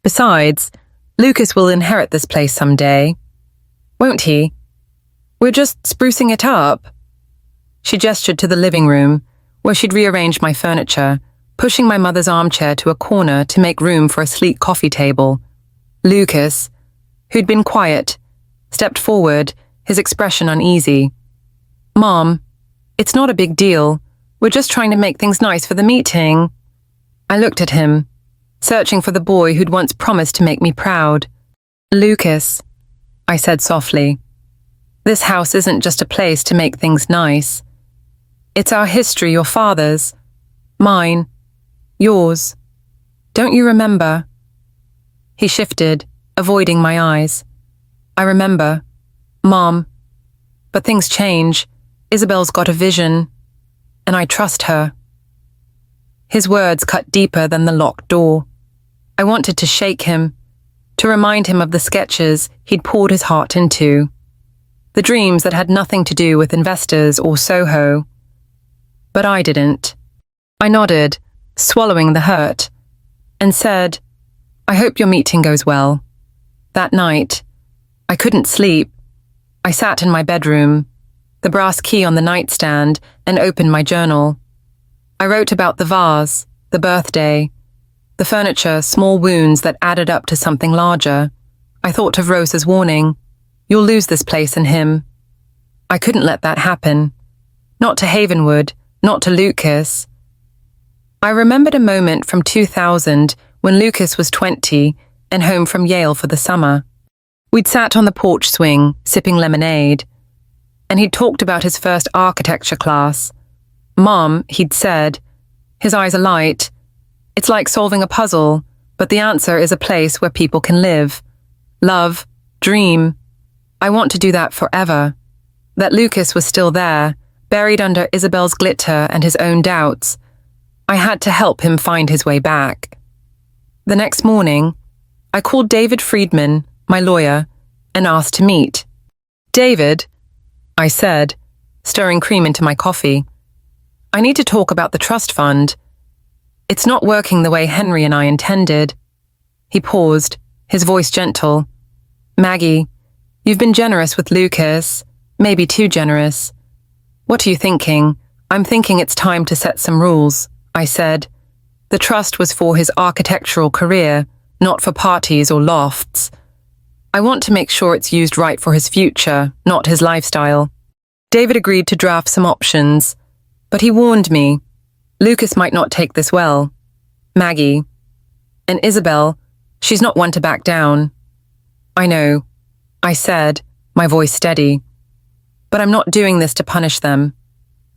S1: Besides, Lucas will inherit this place someday. Won't he? We're just sprucing it up." She gestured to the living room, where she'd rearranged my furniture, pushing my mother's armchair to a corner to make room for a sleek coffee table. Lucas, who'd been quiet, stepped forward, his expression uneasy. "Mom, it's not a big deal. We're just trying to make things nice for the meeting." I looked at him, searching for the boy who'd once promised to make me proud. "Lucas," I said softly, "this house isn't just a place to make things nice. It's our history, your father's, mine, yours. Don't you remember?" He shifted, avoiding my eyes. "I remember, Mom. But things change. Isabel's got a vision, and I trust her." His words cut deeper than the locked door. I wanted to shake him, to remind him of the sketches he'd poured his heart into, the dreams that had nothing to do with investors or Soho. But I didn't. I nodded, swallowing the hurt, and said, "I hope your meeting goes well." That night, I couldn't sleep. I sat in my bedroom, the brass key on the nightstand, and opened my journal. I wrote about the vase, the birthday, the furniture, small wounds that added up to something larger. I thought of Rosa's warning, "You'll lose this place and him." I couldn't let that happen. Not to Havenwood, not to Lucas. I remembered a moment from 2000 when Lucas was 20 and home from Yale for the summer. We'd sat on the porch swing, sipping lemonade, and he'd talked about his first architecture class. "Mom," he'd said, his eyes alight, "it's like solving a puzzle, but the answer is a place where people can live, love, dream. I want to do that forever." That Lucas was still there, buried under Isabel's glitter and his own doubts. I had to help him find his way back. The next morning, I called David Friedman, my lawyer, and asked to meet. David, I said, stirring cream into my coffee, I need to talk about the trust fund. It's not working the way Henry and I intended. He paused, his voice gentle. Maggie, you've been generous with Lucas, maybe too generous. What are you thinking? I'm thinking it's time to set some rules, I said. The trust was for his architectural career, not for parties or lofts. I want to make sure it's used right for his future, not his lifestyle. David agreed to draft some options, but he warned me, Lucas might not take this well. Maggie. And Isabel, she's not one to back down. I know, I said, my voice steady. But I'm not doing this to punish them.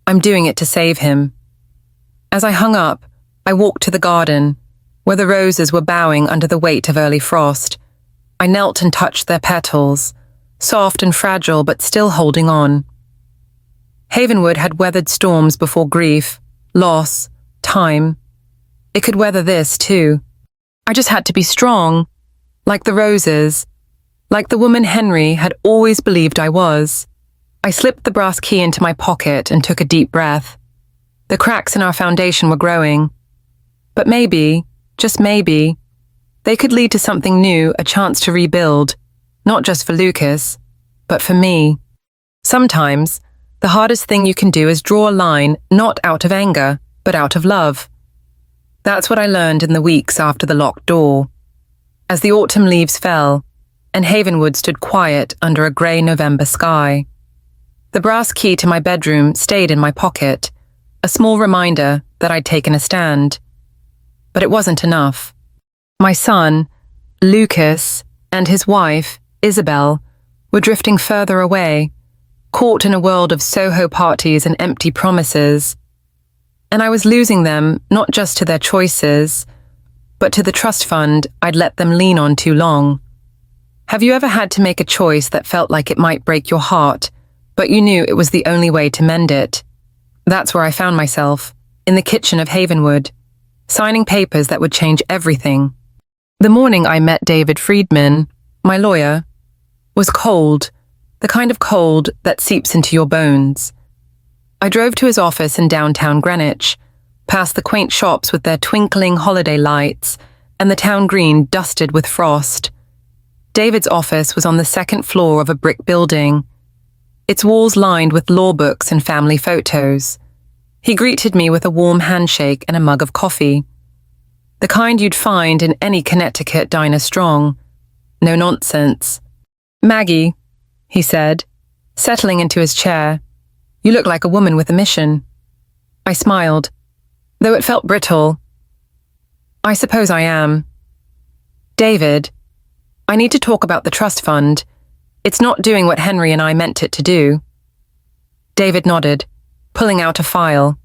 S1: I'm doing it to save him. As I hung up, I walked to the garden, where the roses were bowing under the weight of early frost. I knelt and touched their petals, soft and fragile but still holding on. Havenwood had weathered storms before grief, loss, time. It could weather this too. I just had to be strong, like the roses, like the woman Henry had always believed I was. I slipped the brass key into my pocket and took a deep breath. The cracks in our foundation were growing. But maybe, just maybe, they could lead to something new, a chance to rebuild, not just for Lucas, but for me. Sometimes, the hardest thing you can do is draw a line not out of anger, but out of love. That's what I learned in the weeks after the locked door. As the autumn leaves fell, and Havenwood stood quiet under a grey November sky. The brass key to my bedroom stayed in my pocket, a small reminder that I'd taken a stand. But it wasn't enough. My son, Lucas, and his wife, Isabel, were drifting further away, caught in a world of Soho parties and empty promises. And I was losing them not just to their choices, but to the trust fund I'd let them lean on too long. Have you ever had to make a choice that felt like it might break your heart, but you knew it was the only way to mend it? That's where I found myself, in the kitchen of Havenwood, signing papers that would change everything. The morning I met David Friedman, my lawyer, was cold, the kind of cold that seeps into your bones. I drove to his office in downtown Greenwich, past the quaint shops with their twinkling holiday lights and the town green dusted with frost. David's office was on the second floor of a brick building, its walls lined with law books and family photos. He greeted me with a warm handshake and a mug of coffee. The kind you'd find in any Connecticut diner strong. No nonsense. Maggie, he said, settling into his chair, you look like a woman with a mission. I smiled, though it felt brittle. I suppose I am. David, I need to talk about the trust fund. It's not doing what Henry and I meant it to do. David nodded, pulling out a file.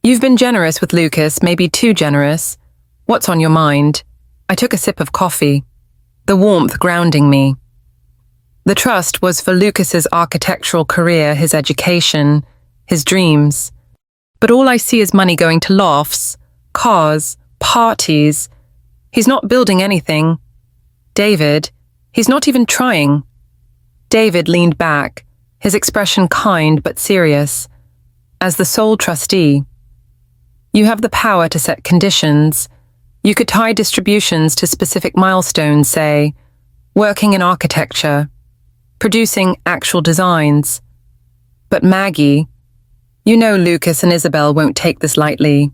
S1: You've been generous with Lucas, maybe too generous. What's on your mind? I took a sip of coffee, the warmth grounding me. The trust was for Lucas's architectural career, his education, his dreams. But all I see is money going to lofts, cars, parties. He's not building anything. David, he's not even trying. David leaned back, his expression kind but serious. As the sole trustee, you have the power to set conditions. You could tie distributions to specific milestones, say, working in architecture, producing actual designs. But Maggie, you know Lucas and Isabel won't take this lightly.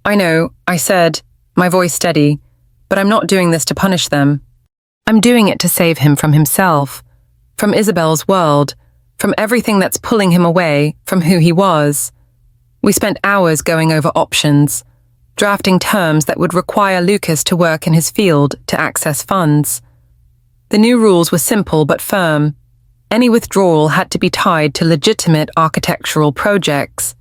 S1: I know, I said, my voice steady, but I'm not doing this to punish them. I'm doing it to save him from himself, from Isabel's world, from everything that's pulling him away from who he was. We spent hours going over options, drafting terms that would require Lucas to work in his field to access funds. The new rules were simple but firm. Any withdrawal had to be tied to legitimate architectural projects,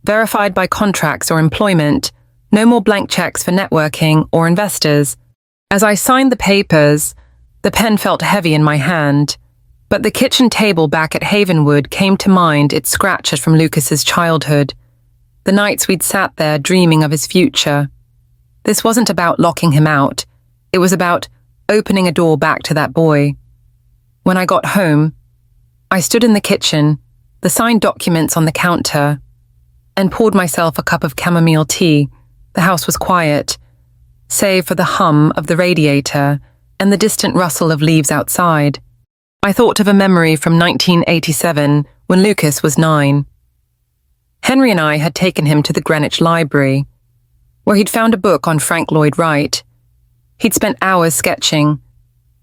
S1: verified by contracts or employment, no more blank checks for networking or investors. As I signed the papers, the pen felt heavy in my hand, but the kitchen table back at Havenwood came to mind its scratches from Lucas's childhood, the nights we'd sat there dreaming of his future. This wasn't about locking him out. It was about opening a door back to that boy. When I got home, I stood in the kitchen, the signed documents on the counter, and poured myself a cup of chamomile tea. The house was quiet, save for the hum of the radiator and the distant rustle of leaves outside. I thought of a memory from 1987 when Lucas was 9. Henry and I had taken him to the Greenwich Library, where he'd found a book on Frank Lloyd Wright. He'd spent hours sketching,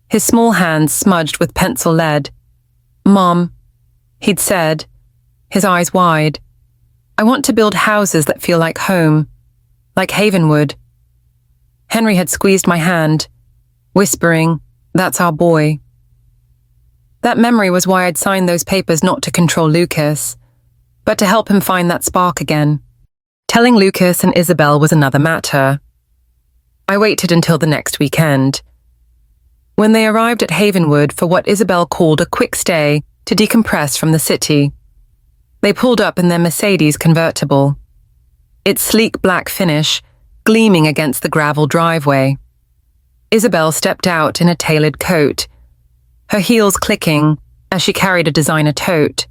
S1: his small hands smudged with pencil lead. "Mom," he'd said, his eyes wide, "I want to build houses that feel like home, like Havenwood." Henry had squeezed my hand, whispering, "That's our boy." That memory was why I'd signed those papers, not to control Lucas, but to help him find that spark again. Telling Lucas and Isabel was another matter. I waited until the next weekend, when they arrived at Havenwood for what Isabel called a quick stay to decompress from the city. They pulled up in their Mercedes convertible, its sleek black finish gleaming against the gravel driveway. Isabel stepped out in a tailored coat, her heels clicking as she carried a designer tote.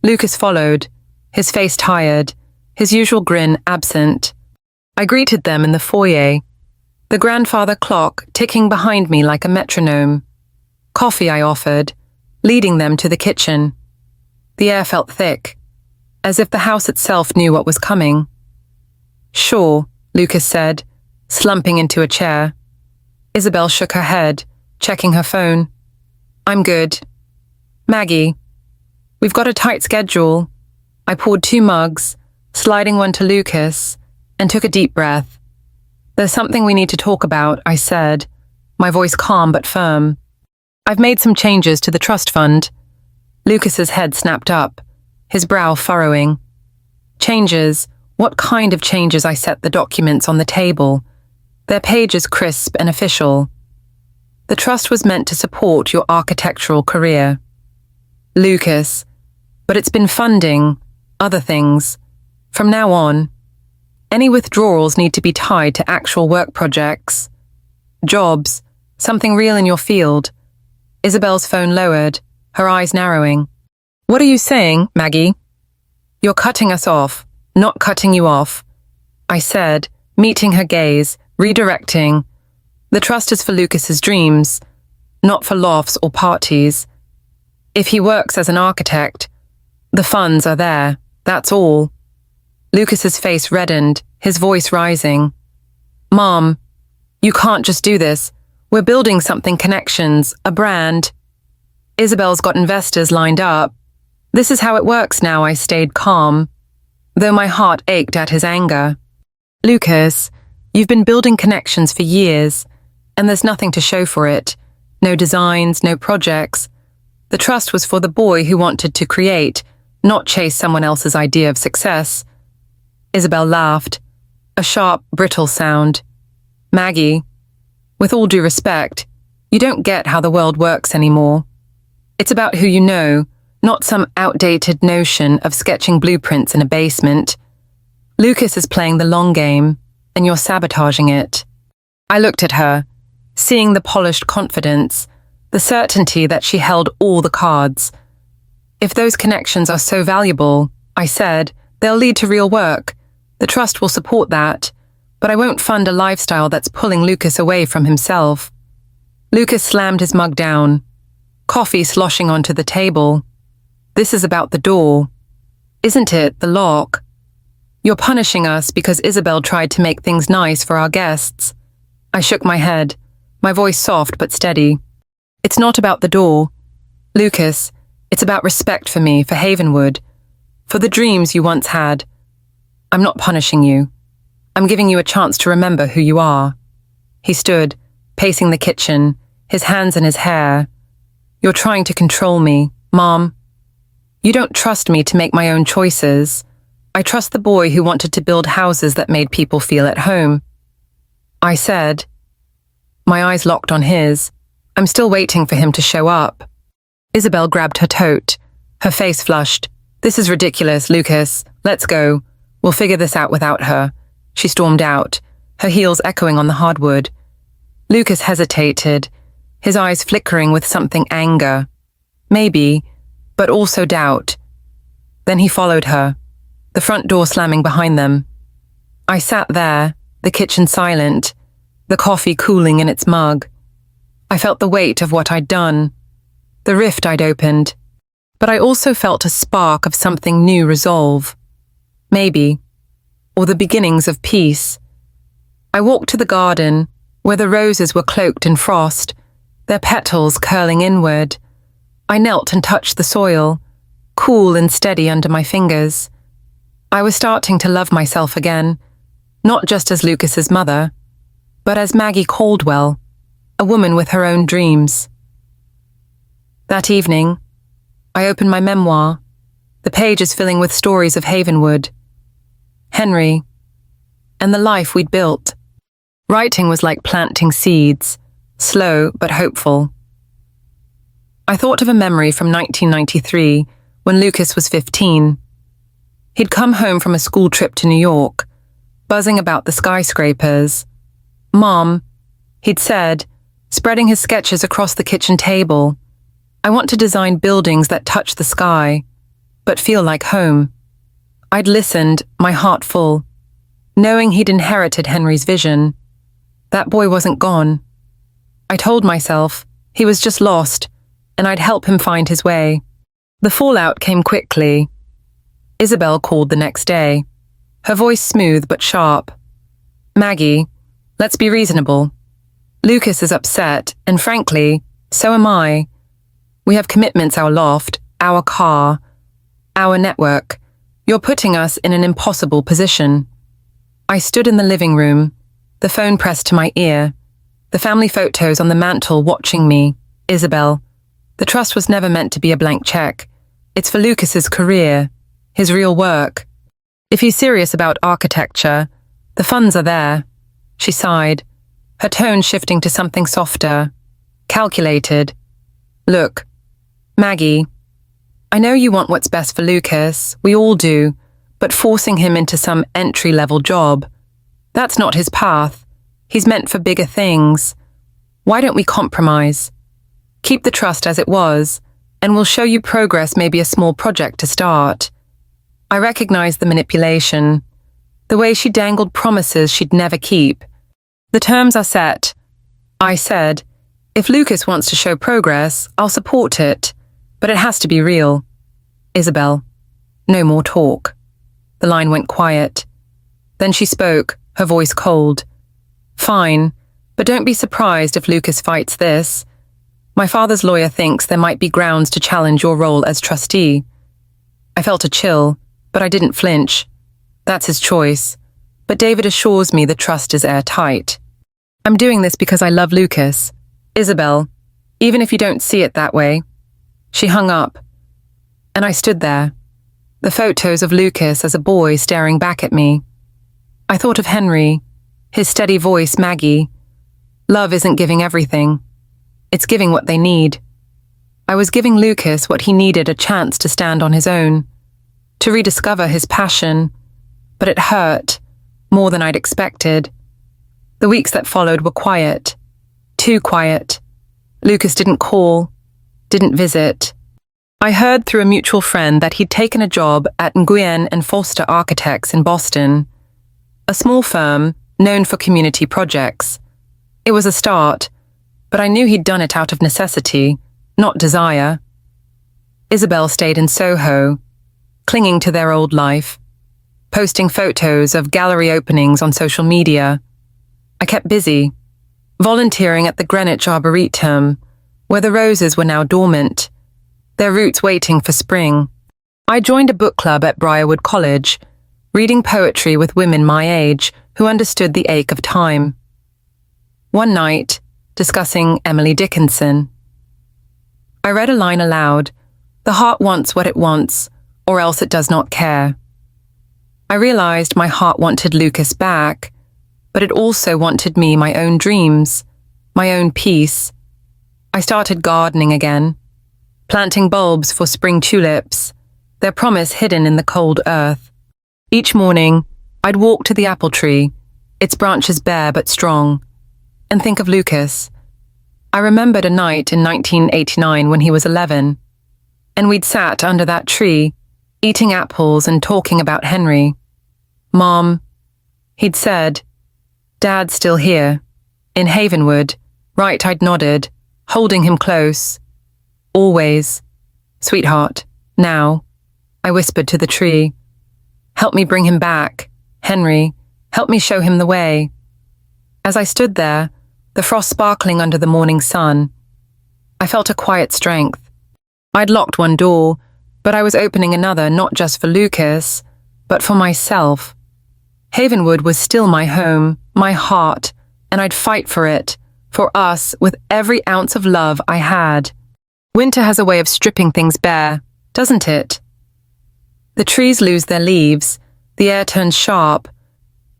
S1: Lucas followed, his face tired, his usual grin absent. I greeted them in the foyer, the grandfather clock ticking behind me like a metronome. Coffee I offered, leading them to the kitchen. The air felt thick, as if the house itself knew what was coming. "Sure," Lucas said, slumping into a chair. Isabel shook her head, checking her phone. "I'm good. Maggie, we've got a tight schedule." I poured 2 mugs, sliding one to Lucas, and took a deep breath. "There's something we need to talk about," I said, my voice calm but firm. "I've made some changes to the trust fund." Lucas's head snapped up, his brow furrowing. "Changes? What kind of changes?" I set the documents on the table, their pages crisp and official. "The trust was meant to support your architectural career." "Lucas, but it's been funding other things. From now on, any withdrawals need to be tied to actual work projects, jobs, something real in your field." Isabel's phone lowered, her eyes narrowing. "What are you saying, Maggie?" "You're cutting us off, not cutting you off," I said, meeting her gaze, redirecting. "The trust is for Lucas's dreams, not for lofts or parties. If he works as an architect, the funds are there, that's all." Lucas's face reddened, his voice rising. "Mom, you can't just do this. We're building something, connections, a brand. Isabel's got investors lined up. This is how it works now." I stayed calm, though my heart ached at his anger. "Lucas, you've been building connections for years, and there's nothing to show for it. No designs, no projects. The trust was for the boy who wanted to create, not chase someone else's idea of success." Isabel laughed, a sharp, brittle sound. "Maggie, with all due respect, you don't get how the world works anymore. It's about who you know, not some outdated notion of sketching blueprints in a basement. Lucas is playing the long game, and you're sabotaging it." I looked at her, seeing the polished confidence, the certainty that she held all the cards. "If those connections are so valuable," I said, "they'll lead to real work. The trust will support that, but I won't fund a lifestyle that's pulling Lucas away from himself." Lucas slammed his mug down, coffee sloshing onto the table. "This is about the door. Isn't it, the lock? You're punishing us because Isabel tried to make things nice for our guests." I shook my head, my voice soft but steady. "It's not about the door. Lucas, it's about respect for me, for Havenwood, for the dreams you once had. I'm not punishing you. I'm giving you a chance to remember who you are." He stood, pacing the kitchen, his hands in his hair. "You're trying to control me, Mom. You don't trust me to make my own choices. I trust the boy who wanted to build houses that made people feel at home." I said. My eyes locked on his. I'm still waiting for him to show up. Isabel grabbed her tote, her face flushed. "This is ridiculous, Lucas. Let's go. We'll figure this out without her." She stormed out, her heels echoing on the hardwood. Lucas hesitated, his eyes flickering with something anger. Maybe, but also doubt. Then he followed her, the front door slamming behind them. I sat there, the kitchen silent, the coffee cooling in its mug. I felt the weight of what I'd done, the rift I'd opened, but I also felt a spark of something new resolve. Maybe, or the beginnings of peace. I walked to the garden, where the roses were cloaked in frost, their petals curling inward. I knelt and touched the soil, cool and steady under my fingers. I was starting to love myself again, not just as Lucas's mother, but as Maggie Caldwell, a woman with her own dreams. That evening, I opened my memoir, the pages filling with stories of Havenwood, Henry, and the life we'd built. Writing was like planting seeds, slow but hopeful. I thought of a memory from 1993 when Lucas was 15. He'd come home from a school trip to New York, buzzing about the skyscrapers. "Mom," he'd said, spreading his sketches across the kitchen table, "I want to design buildings that touch the sky, but feel like home." I'd listened, my heart full, knowing he'd inherited Henry's vision. That boy wasn't gone. I told myself he was just lost, and I'd help him find his way. The fallout came quickly. Isabel called the next day, her voice smooth but sharp. "Maggie, let's be reasonable. Lucas is upset, and frankly, so am I. We have commitments, our loft, our car, our network. You're putting us in an impossible position." I stood in the living room, the phone pressed to my ear, the family photos on the mantel watching me. "Isabel, the trust was never meant to be a blank check. It's for Lucas's career, his real work. If he's serious about architecture, the funds are there." She sighed, her tone shifting to something softer, calculated. "Look, Maggie, I know you want what's best for Lucas, we all do, but forcing him into some entry-level job, that's not his path. He's meant for bigger things. Why don't we compromise? Keep the trust as it was, and we'll show you progress, maybe a small project to start." I recognized the manipulation, the way she dangled promises she'd never keep. "The terms are set," I said. "If Lucas wants to show progress, I'll support it, but it has to be real." "Isabel, no more talk." The line went quiet. Then she spoke, her voice cold. "Fine, but don't be surprised if Lucas fights this. My father's lawyer thinks there might be grounds to challenge your role as trustee." I felt a chill, but I didn't flinch. That's his choice. But David assures me the trust is airtight. "I'm doing this because I love Lucas. Isabel, even if you don't see it that way." She hung up, and I stood there, the photos of Lucas as a boy staring back at me. I thought of Henry, his steady voice, Maggie. Love isn't giving everything. It's giving what they need. I was giving Lucas what he needed, a chance to stand on his own, to rediscover his passion, but it hurt, more than I'd expected. The weeks that followed were quiet, too quiet. Lucas didn't call, didn't visit. I heard through a mutual friend that he'd taken a job at Nguyen and Foster Architects in Boston, a small firm known for community projects. It was a start, but I knew he'd done it out of necessity, not desire. Isabel stayed in Soho, clinging to their old life, posting photos of gallery openings on social media. I kept busy, volunteering at the Greenwich Arboretum, where the roses were now dormant, their roots waiting for spring. I joined a book club at Briarwood College, reading poetry with women my age who understood the ache of time. One night, discussing Emily Dickinson, I read a line aloud: "The heart wants what it wants, or else it does not care." I realized my heart wanted Lucas back, but it also wanted me, my own dreams, my own peace. I started gardening again, planting bulbs for spring tulips, their promise hidden in the cold earth. Each morning, I'd walk to the apple tree, its branches bare but strong, and think of Lucas. I remembered a night in 1989 when he was 11, and we'd sat under that tree, eating apples and talking about Henry. "Mom," he'd said, "Dad's still here, in Havenwood." Right, I'd nodded, holding him close. "Always. Sweetheart, now," I whispered to the tree. "Help me bring him back. Henry, help me show him the way." As I stood there, the frost sparkling under the morning sun, I felt a quiet strength. I'd locked one door, but I was opening another not just for Lucas, but for myself. Havenwood was still my home, my heart, and I'd fight for it, for us, with every ounce of love I had. Winter has a way of stripping things bare, doesn't it? The trees lose their leaves, the air turns sharp,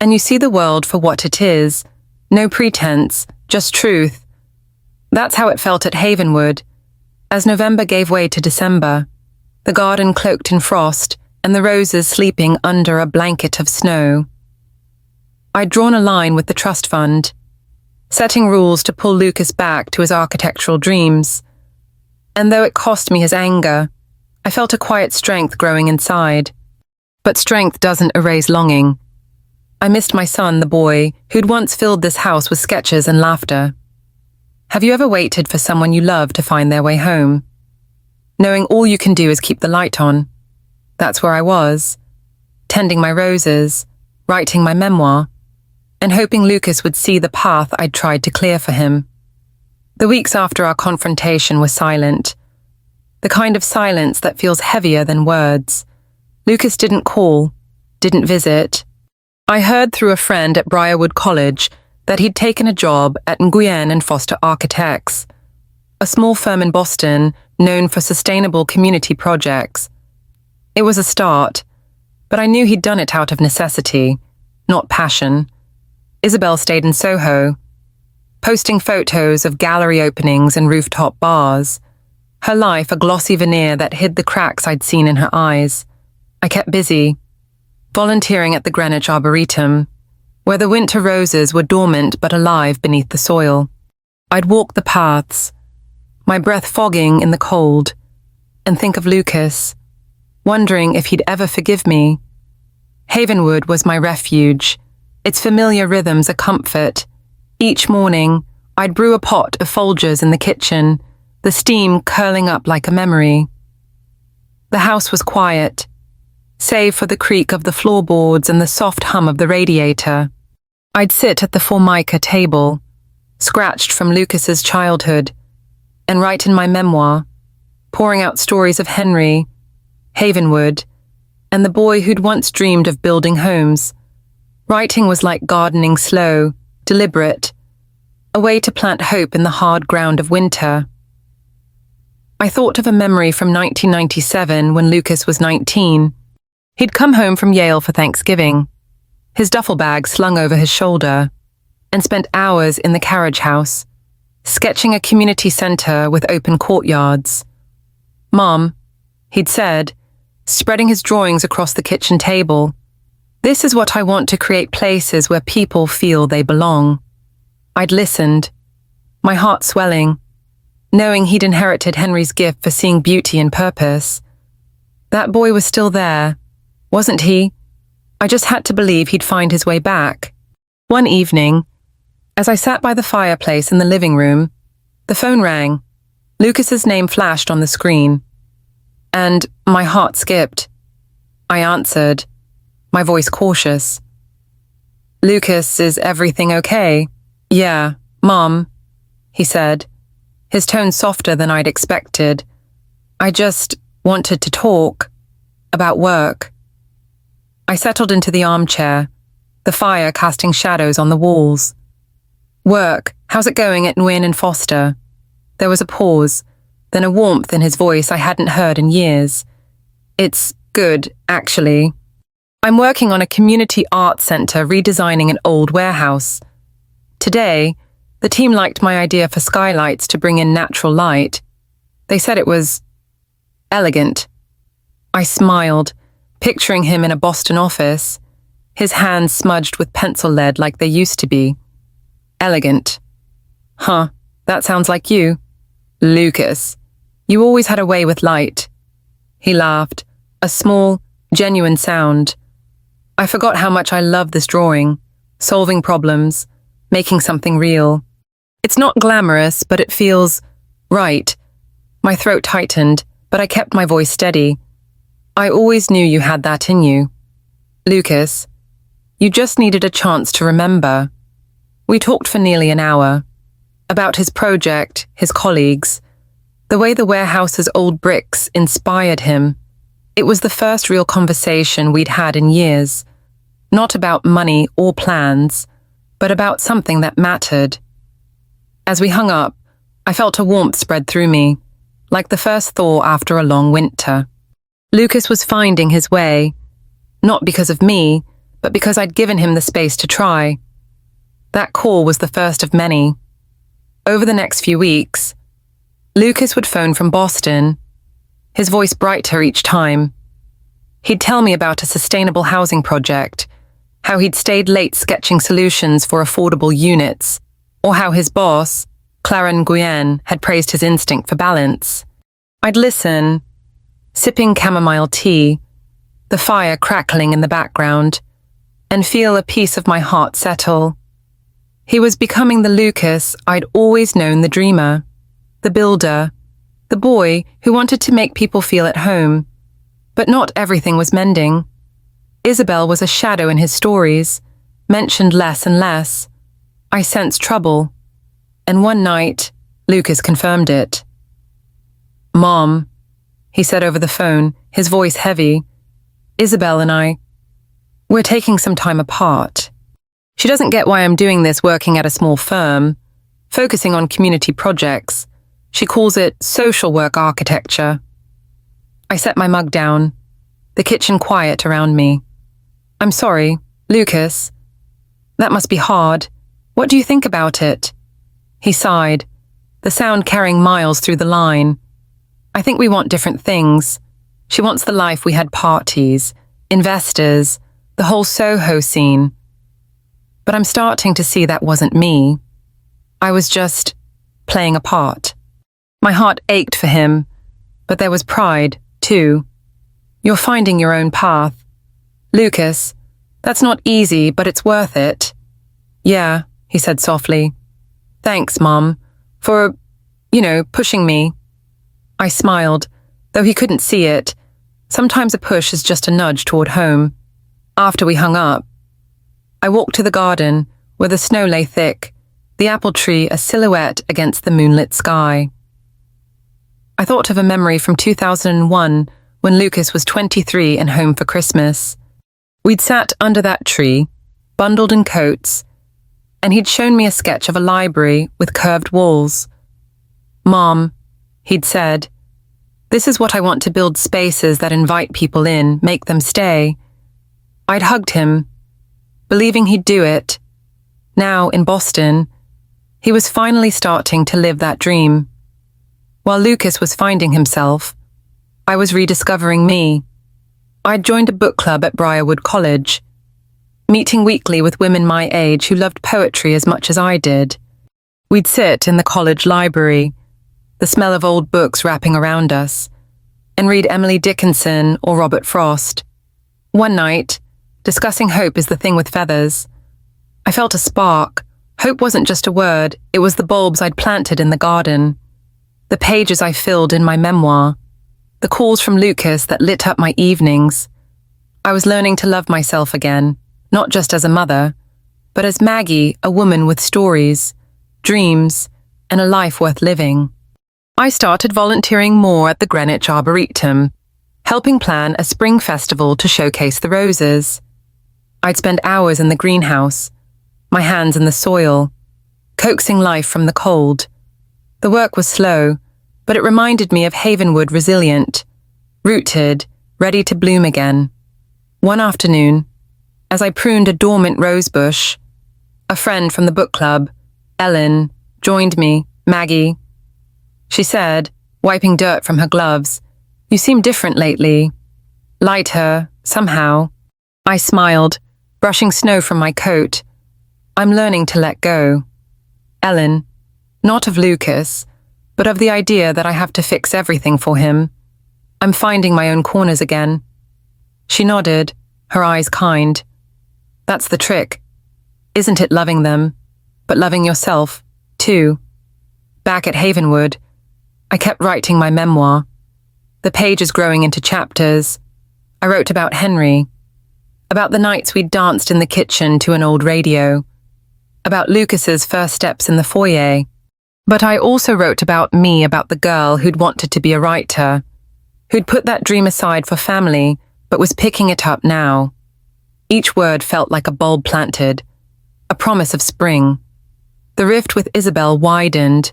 S1: and you see the world for what it is. No pretense, just truth. That's how it felt at Havenwood, as November gave way to December, the garden cloaked in frost and the roses sleeping under a blanket of snow. I'd drawn a line with the trust fund, setting rules to pull Lucas back to his architectural dreams. And though it cost me his anger, I felt a quiet strength growing inside. But strength doesn't erase longing. I missed my son, the boy, who'd once filled this house with sketches and laughter. Have you ever waited for someone you love to find their way home? Knowing all you can do is keep the light on. That's where I was, tending my roses, writing my memoir, and hoping Lucas would see the path I'd tried to clear for him. The weeks after our confrontation were silent, the kind of silence that feels heavier than words. Lucas didn't call, didn't visit. I heard through a friend at Briarwood College that he'd taken a job at Nguyen and Foster Architects, a small firm in Boston known for sustainable community projects. It was a start, but I knew he'd done it out of necessity, not passion. Isabel stayed in Soho, posting photos of gallery openings and rooftop bars, her life a glossy veneer that hid the cracks I'd seen in her eyes. I kept busy, volunteering at the Greenwich Arboretum, where the winter roses were dormant but alive beneath the soil. I'd walk the paths, my breath fogging in the cold, and think of Lucas, wondering if he'd ever forgive me. Havenwood was my refuge, its familiar rhythms a comfort. Each morning, I'd brew a pot of Folgers in the kitchen, the steam curling up like a memory. The house was quiet, save for the creak of the floorboards and the soft hum of the radiator. I'd sit at the Formica table, scratched from Lucas's childhood, and write in my memoir, pouring out stories of Henry, Havenwood, and the boy who'd once dreamed of building homes. Writing was like gardening slow, deliberate, a way to plant hope in the hard ground of winter. I thought of a memory from 1997 when Lucas was 19. He'd come home from Yale for Thanksgiving, his duffel bag slung over his shoulder, and spent hours in the carriage house, sketching a community center with open courtyards. "Mom," he'd said, spreading his drawings across the kitchen table, "this is what I want to create, places where people feel they belong." I'd listened, my heart swelling, knowing he'd inherited Henry's gift for seeing beauty and purpose. That boy was still there, wasn't he? I just had to believe he'd find his way back. One evening, as I sat by the fireplace in the living room, the phone rang. Lucas's name flashed on the screen, and my heart skipped. I answered, my voice cautious. "Lucas, is everything okay?" "Yeah, Mom," he said, his tone softer than I'd expected. "I just wanted to talk about work." I settled into the armchair, the fire casting shadows on the walls. "Work, how's it going at Nguyen and Foster?" There was a pause, then a warmth in his voice I hadn't heard in years. "It's good, actually. I'm working on a community art center redesigning an old warehouse. Today, the team liked my idea for skylights to bring in natural light. They said it was elegant." I smiled, picturing him in a Boston office, his hands smudged with pencil lead like they used to be. "Elegant. Huh, That sounds like you. Lucas, you always had a way with light. He laughed, a small, genuine sound. I forgot how much I love this drawing, solving problems, making something real. It's not glamorous, but it feels right. My throat tightened, but I kept my voice steady. I always knew you had that in you. Lucas, you just needed a chance to remember. We talked for nearly an hour. About his project, his colleagues, the way the warehouse's old bricks inspired him. It was the first real conversation we'd had in years. Not about money or plans, but about something that mattered. As we hung up, I felt a warmth spread through me, like the first thaw after a long winter. Lucas was finding his way, not because of me, but because I'd given him the space to try. That call was the first of many. Over the next few weeks, Lucas would phone from Boston, his voice brighter each time. He'd tell me about a sustainable housing project, how he'd stayed late sketching solutions for affordable units, or how his boss, Clara Nguyen, had praised his instinct for balance. I'd listen, sipping chamomile tea, the fire crackling in the background, and feel a piece of my heart settle. He was becoming the Lucas I'd always known, the dreamer, the builder, the boy who wanted to make people feel at home. But not everything was mending. Isabel was a shadow in his stories, mentioned less and less. I sensed trouble. And one night, Lucas confirmed it. "Mom," he said over the phone, his voice heavy, "Isabel and we're taking some time apart. She doesn't get why I'm doing this working at a small firm, focusing on community projects. She calls it social work architecture." I set my mug down, the kitchen quiet around me. "I'm sorry, Lucas. That must be hard. What do you think about it?" He sighed, the sound carrying miles through the line. "I think we want different things. She wants the life we had: parties, investors, the whole Soho scene. But I'm starting to see that wasn't me. I was just playing a part." My heart ached for him, but there was pride, too. "You're finding your own path. Lucas, that's not easy, but it's worth it." "Yeah," he said softly. "Thanks, Mom, for, pushing me." I smiled, though he couldn't see it. Sometimes a push is just a nudge toward home. After we hung up, I walked to the garden, where the snow lay thick, the apple tree a silhouette against the moonlit sky. I thought of a memory from 2001 when Lucas was 23 and home for Christmas. We'd sat under that tree, bundled in coats, and he'd shown me a sketch of a library with curved walls. "Mom," he'd said, "this is what I want to build: spaces that invite people in, make them stay." I'd hugged him, believing he'd do it. Now, in Boston, he was finally starting to live that dream. While Lucas was finding himself, I was rediscovering me. I'd joined a book club at Briarwood College, meeting weekly with women my age who loved poetry as much as I did. We'd sit in the college library, the smell of old books wrapping around us, and read Emily Dickinson or Robert Frost. One night, discussing hope is the thing with feathers, I felt a spark. Hope wasn't just a word, it was the bulbs I'd planted in the garden, the pages I filled in my memoir, the calls from Lucas that lit up my evenings. I was learning to love myself again, not just as a mother, but as Maggie, a woman with stories, dreams, and a life worth living. I started volunteering more at the Greenwich Arboretum, helping plan a spring festival to showcase the roses. I'd spend hours in the greenhouse, my hands in the soil, coaxing life from the cold. The work was slow, but it reminded me of Havenwood, resilient, rooted, ready to bloom again. One afternoon, as I pruned a dormant rose bush, a friend from the book club, Ellen, joined me. "Maggie," she said, wiping dirt from her gloves, "you seem different lately. Lighter, somehow." I smiled, brushing snow from my coat. "I'm learning to let go." "Ellen, Not of Lucas, but of the idea that I have to fix everything for him. I'm finding my own corners again. She nodded, her eyes kind. That's the trick. Isn't it loving them, but loving yourself, too? Back at Havenwood, I kept writing my memoir. The pages growing into chapters. I wrote about Henry, about the nights we'd danced in the kitchen to an old radio, about Lucas's first steps in the foyer. But I also wrote about me, about the girl who'd wanted to be a writer, who'd put that dream aside for family, but was picking it up now. Each word felt like a bulb planted, a promise of spring. The rift with Isabel widened.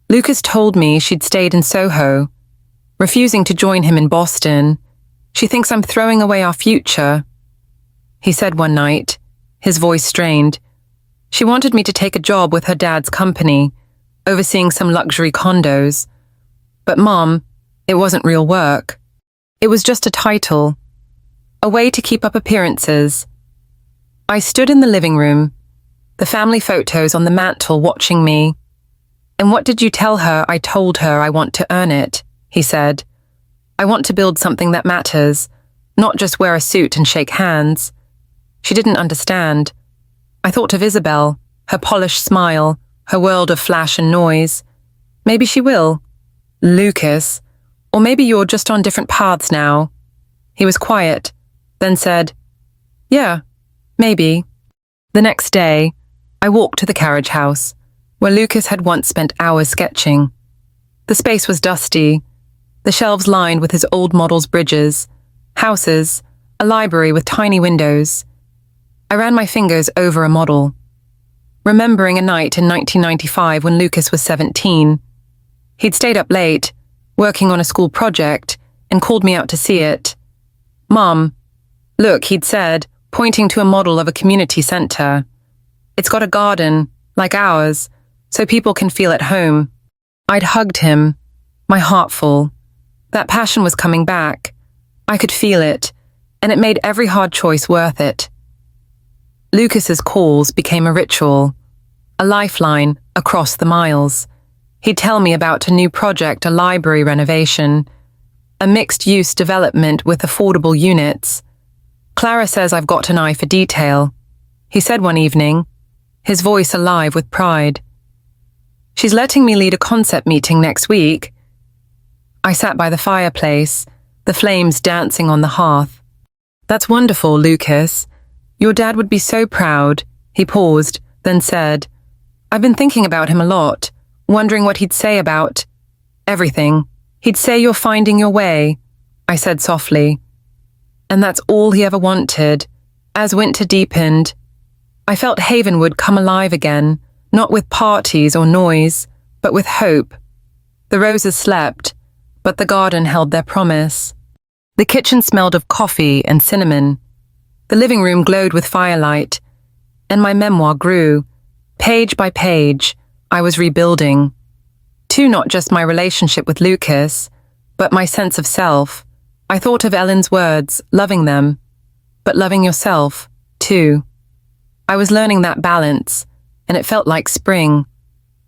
S1: Lucas told me she'd stayed in Soho, refusing to join him in Boston. She thinks I'm throwing away our future. He said one night, his voice strained. She wanted me to take a job with her dad's company, overseeing some luxury condos. But Mom, it wasn't real work. It was just a title, a way to keep up appearances. I stood in the living room, the family photos on the mantel watching me. And what did you tell her? I told her I want to earn it, he said. I want to build something that matters, not just wear a suit and shake hands. She didn't understand. I thought of Isabel, her polished smile, her world of flash and noise. Maybe she will. Lucas. Or maybe you're just on different paths now. He was quiet, then said, Yeah, maybe. The next day, I walked to the carriage house, where Lucas had once spent hours sketching. The space was dusty, the shelves lined with his old models' bridges, houses, a library with tiny windows. I ran my fingers over a model, remembering a night in 1995 when Lucas was 17. He'd stayed up late, working on a school project, and called me out to see it. Mom, look, he'd said, pointing to a model of a community center. It's got a garden, like ours, so people can feel at home. I'd hugged him, my heart full. That passion was coming back. I could feel it, and it made every hard choice worth it. Lucas's calls became a ritual, a lifeline across the miles. He'd tell me about a new project, a library renovation, a mixed-use development with affordable units. Clara says I've got an eye for detail, he said one evening, his voice alive with pride. She's letting me lead a concept meeting next week. I sat by the fireplace, the flames dancing on the hearth. That's wonderful, Lucas. Your dad would be so proud. He paused, then said, I've been thinking about him a lot, wondering what he'd say about everything. He'd say you're finding your way, I said softly. And that's all he ever wanted. As winter deepened, I felt Havenwood come alive again, not with parties or noise, but with hope. The roses slept, but the garden held their promise. The kitchen smelled of coffee and cinnamon. The living room glowed with firelight, and my memoir grew. Page by page, I was rebuilding. Too, not just my relationship with Lucas, but my sense of self. I thought of Ellen's words, loving them, but loving yourself, too. I was learning that balance, and it felt like spring,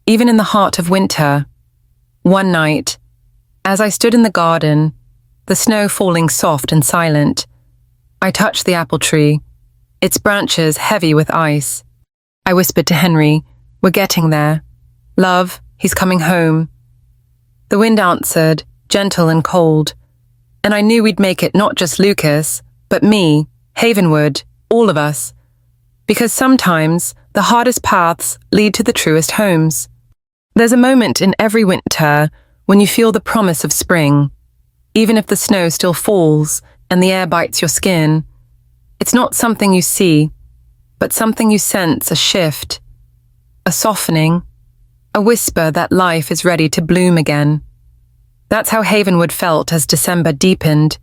S1: even in the heart of winter. One night, as I stood in the garden, the snow falling soft and silent, I touched the apple tree, its branches heavy with ice. I whispered to Henry, We're getting there. Love, he's coming home. The wind answered, gentle and cold, and I knew we'd make it not just Lucas, but me, Havenwood, all of us. Because sometimes the hardest paths lead to the truest homes. There's a moment in every winter when you feel the promise of spring, even if the snow still falls and the air bites your skin. It's not something you see, but something you sense, a shift, a softening, a whisper that life is ready to bloom again. That's how Havenwood felt as December deepened,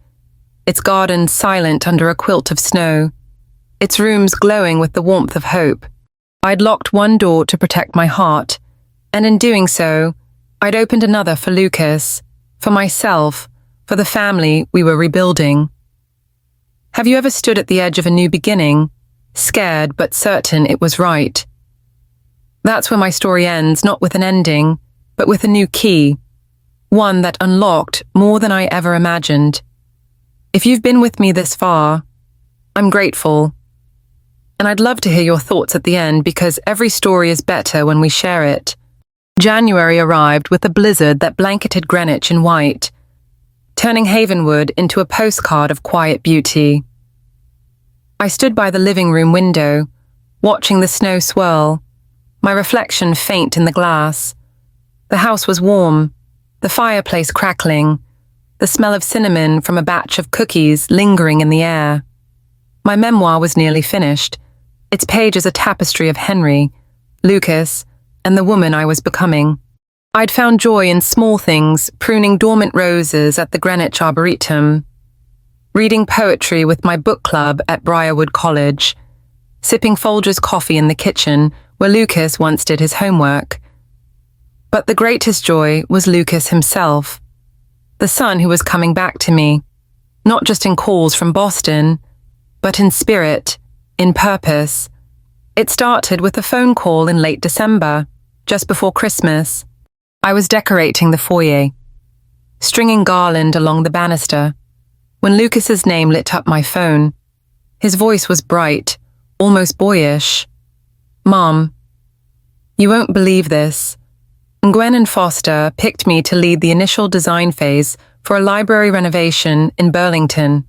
S1: its garden silent under a quilt of snow, its rooms glowing with the warmth of hope. I'd locked one door to protect my heart, and in doing so, I'd opened another for Lucas, for myself, for the family we were rebuilding. Have you ever stood at the edge of a new beginning, scared but certain it was right? That's where my story ends, not with an ending, but with a new key, one that unlocked more than I ever imagined. If you've been with me this far, I'm grateful. And I'd love to hear your thoughts at the end because every story is better when we share it. January arrived with a blizzard that blanketed Greenwich in white, turning Havenwood into a postcard of quiet beauty. I stood by the living room window, watching the snow swirl, my reflection faint in the glass. The house was warm, the fireplace crackling, the smell of cinnamon from a batch of cookies lingering in the air. My memoir was nearly finished, its pages a tapestry of Henry, Lucas, and the woman I was becoming. I'd found joy in small things, pruning dormant roses at the Greenwich Arboretum, reading poetry with my book club at Briarwood College, sipping Folger's coffee in the kitchen where Lucas once did his homework. But the greatest joy was Lucas himself, the son who was coming back to me, not just in calls from Boston, but in spirit, in purpose. It started with a phone call in late December, just before Christmas. I was decorating the foyer, stringing garland along the banister, when Lucas's name lit up my phone. His voice was bright, almost boyish. "Mom, you won't believe this. Gwen and Foster picked me to lead the initial design phase for a library renovation in Burlington.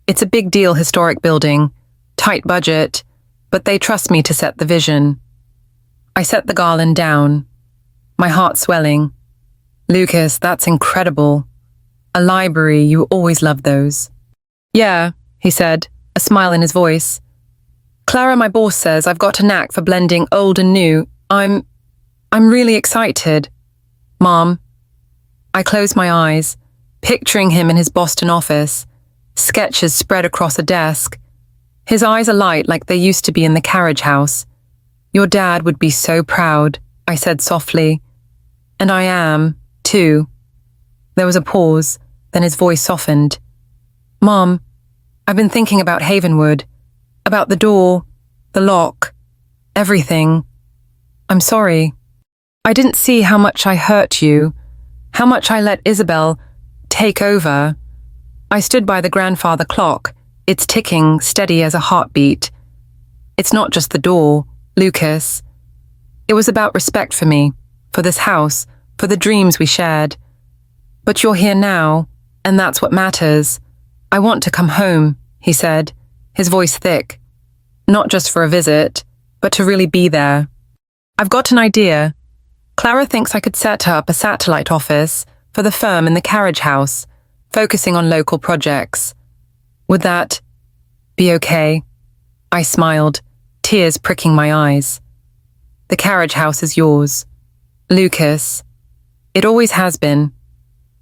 S1: It's a big deal historic building, tight budget, but they trust me to set the vision." I set the garland down, my heart swelling. "Lucas, that's incredible. A library, you always loved those." "Yeah," he said, a smile in his voice. "Clara, my boss, says I've got a knack for blending old and new. I'm really excited." "Mom." I closed my eyes, picturing him in his Boston office, sketches spread across a desk. His eyes alight like they used to be in the carriage house. "Your dad would be so proud," I said softly. "And I am, too." There was a pause, then his voice softened. "Mom, I've been thinking about Havenwood, about the door, the lock, everything. I'm sorry. I didn't see how much I hurt you, how much I let Isabel take over." I stood by the grandfather clock, its ticking steady as a heartbeat. "It's not just the door, Lucas. It was about respect for me, for this house, for the dreams we shared. But you're here now, and that's what matters. I want to come home," he said, his voice thick. "Not just for a visit, but to really be there. I've got an idea. Clara thinks I could set up a satellite office for the firm in the carriage house, focusing on local projects. Would that be okay?" I smiled, tears pricking my eyes. "The carriage house is yours, Lucas. It always has been."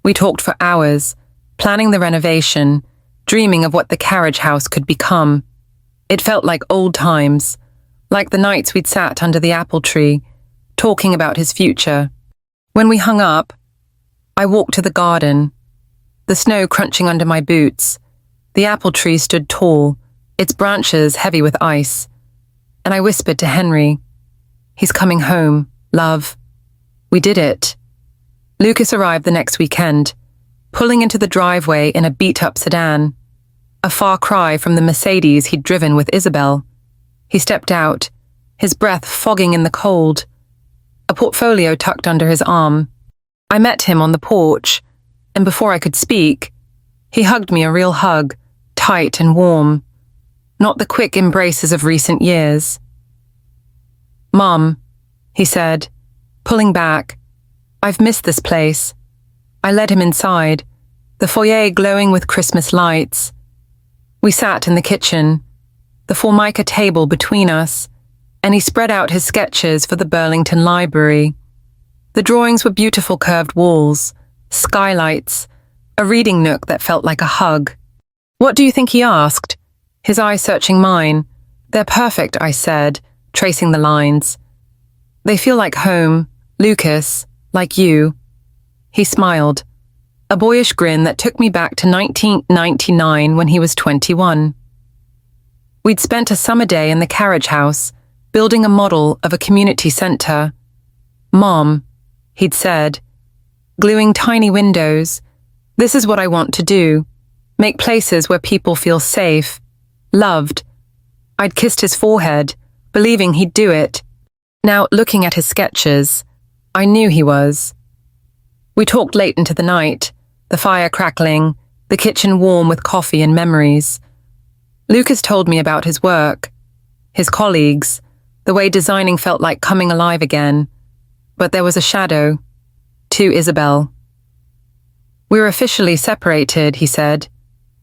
S1: We talked for hours, planning the renovation, dreaming of what the carriage house could become. It felt like old times, like the nights we'd sat under the apple tree, talking about his future. When we hung up, I walked to the garden, the snow crunching under my boots. The apple tree stood tall, its branches heavy with ice, and I whispered to Henry, "He's coming home, love." We did it. Lucas arrived the next weekend, pulling into the driveway in a beat-up sedan, a far cry from the Mercedes he'd driven with Isabel. He stepped out, his breath fogging in the cold, a portfolio tucked under his arm. I met him on the porch, and before I could speak, he hugged me, a real hug, tight and warm, not the quick embraces of recent years. "Mom," he said, pulling back, "I've missed this place." I led him inside, the foyer glowing with Christmas lights. We sat in the kitchen, the formica table between us, and he spread out his sketches for the Burlington Library. The drawings were beautiful curved walls, skylights, a reading nook that felt like a hug. "What do you think?" he asked, his eyes searching mine. "They're perfect," I said, tracing the lines. "They feel like home, Lucas, like you." He smiled, a boyish grin that took me back to 1999 when he was 21. We'd spent a summer day in the carriage house, building a model of a community centre. "Mom," he'd said, "gluing tiny windows. This is what I want to do. Make places where people feel safe, loved." I'd kissed his forehead, believing he'd do it. Now, looking at his sketches, I knew he was. We talked late into the night, the fire crackling, the kitchen warm with coffee and memories. Lucas told me about his work, his colleagues, the way designing felt like coming alive again. But there was a shadow. To Isabel. "We're officially separated," he said,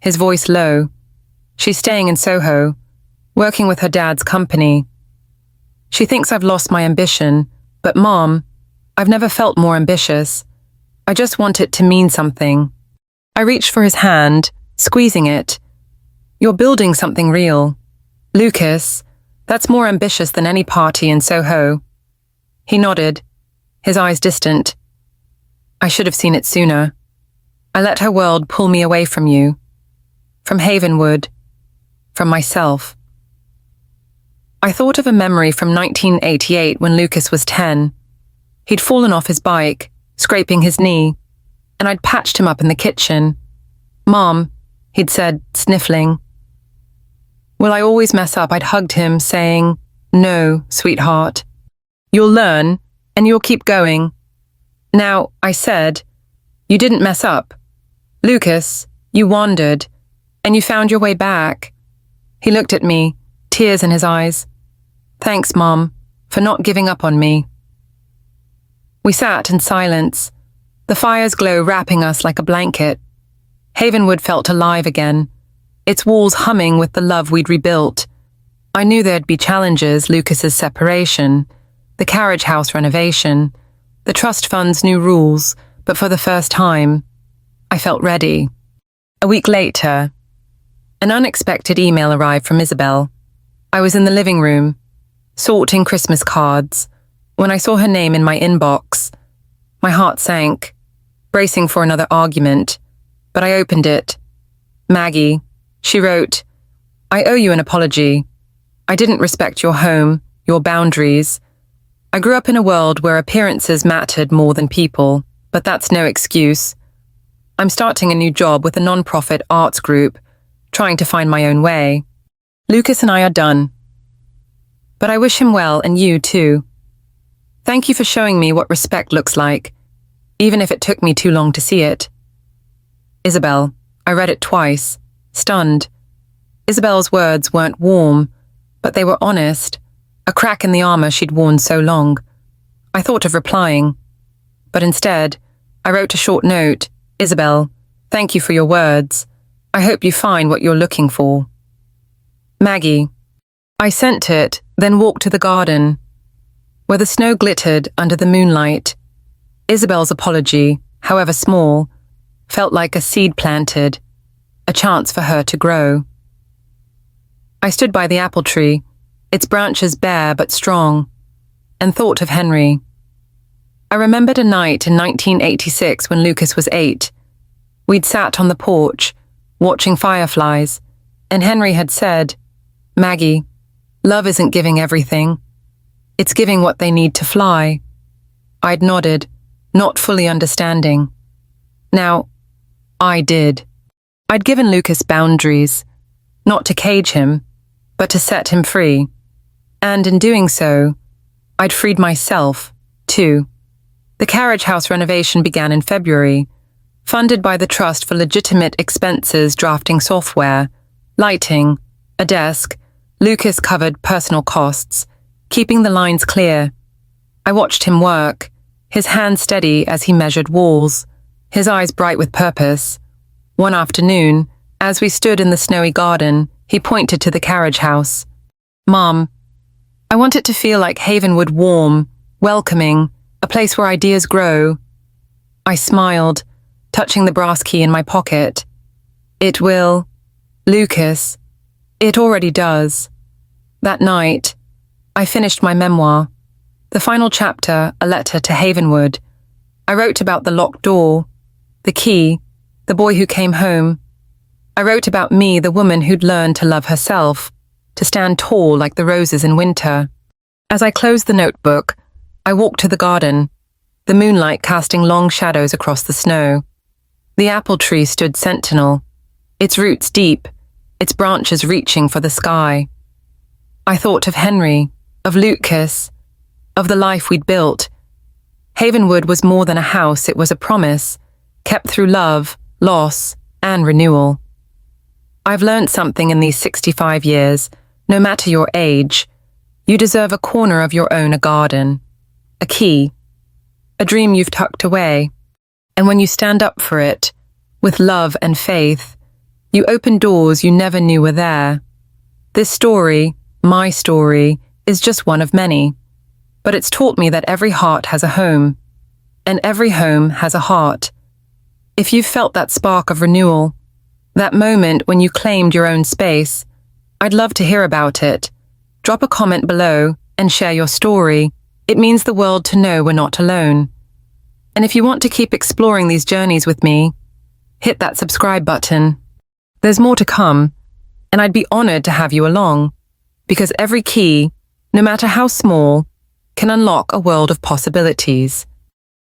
S1: his voice low. "She's staying in Soho, working with her dad's company. She thinks I've lost my ambition, but Mom, I've never felt more ambitious. I just want it to mean something." I reached for his hand, squeezing it. "You're building something real. Lucas, that's more ambitious than any party in Soho." He nodded, his eyes distant. "I should have seen it sooner. I let her world pull me away from you, from Havenwood, from myself." I thought of a memory from 1988 when Lucas was 10. He'd fallen off his bike, scraping his knee, and I'd patched him up in the kitchen. "Mom," he'd said, sniffling. Will I always mess up? I'd hugged him, saying, "No, sweetheart. You'll learn, and you'll keep going." Now, I said, "You didn't mess up. Lucas, you wandered, and you found your way back." He looked at me, tears in his eyes. "Thanks, Mom, for not giving up on me." We sat in silence, the fire's glow wrapping us like a blanket. Havenwood felt alive again, its walls humming with the love we'd rebuilt. I knew there'd be challenges: Lucas's separation, the carriage house renovation, the trust fund's new rules, but for the first time, I felt ready. A week later, an unexpected email arrived from Isabel. I was in the living room, sorting Christmas cards, when I saw her name in my inbox. My heart sank, bracing for another argument, but I opened it. "Maggie," she wrote, "I owe you an apology. I didn't respect your home, your boundaries. I grew up in a world where appearances mattered more than people, but that's no excuse. I'm starting a new job with a non-profit arts group, trying to find my own way. Lucas and I are done. But I wish him well, and you too. Thank you for showing me what respect looks like, even if it took me too long to see it." Isabel. I read it twice, stunned. Isabel's words weren't warm, but they were honest, a crack in the armor she'd worn so long. I thought of replying, but instead, I wrote a short note. "Isabel, thank you for your words. I hope you find what you're looking for. Maggie." I sent it, then walked to the garden, where the snow glittered under the moonlight. Isabel's apology, however small, felt like a seed planted, a chance for her to grow. I stood by the apple tree, its branches bare but strong, and thought of Henry. I remembered a night in 1986 when Lucas was 8. We'd sat on the porch, watching fireflies, and Henry had said, "Maggie, love isn't giving everything. It's giving what they need to fly." I'd nodded, not fully understanding. Now, I did. I'd given Lucas boundaries, not to cage him, but to set him free. And in doing so, I'd freed myself, too. The carriage house renovation began in February, funded by the Trust for Legitimate Expenses drafting software, lighting, a desk. Lucas covered personal costs, keeping the lines clear. I watched him work, his hands steady as he measured walls, his eyes bright with purpose. One afternoon, as we stood in the snowy garden, he pointed to the carriage house. "Mom, I want it to feel like Havenwood, warm, welcoming, a place where ideas grow." I smiled, touching the brass key in my pocket. "It will, Lucas. It already does." That night, I finished my memoir. The final chapter, a letter to Havenwood. I wrote about the locked door, the key, the boy who came home. I wrote about me, the woman who'd learned to love herself, to stand tall like the roses in winter. As I closed the notebook, I walked to the garden, the moonlight casting long shadows across the snow. The apple tree stood sentinel, its roots deep, its branches reaching for the sky. I thought of Henry, of Lucas, of the life we'd built. Havenwood was more than a house, it was a promise, kept through love, loss, and renewal. I've learned something in these 65 years. No matter your age, you deserve a corner of your own, a garden, a key, a dream you've tucked away. And when you stand up for it, with love and faith, you open doors you never knew were there. This story, my story, is just one of many. But it's taught me that every heart has a home, and every home has a heart. If you've felt that spark of renewal, that moment when you claimed your own space, I'd love to hear about it. Drop a comment below and share your story. It means the world to know we're not alone. And if you want to keep exploring these journeys with me, hit that subscribe button. There's more to come, and I'd be honored to have you along, because every key, no matter how small, can unlock a world of possibilities.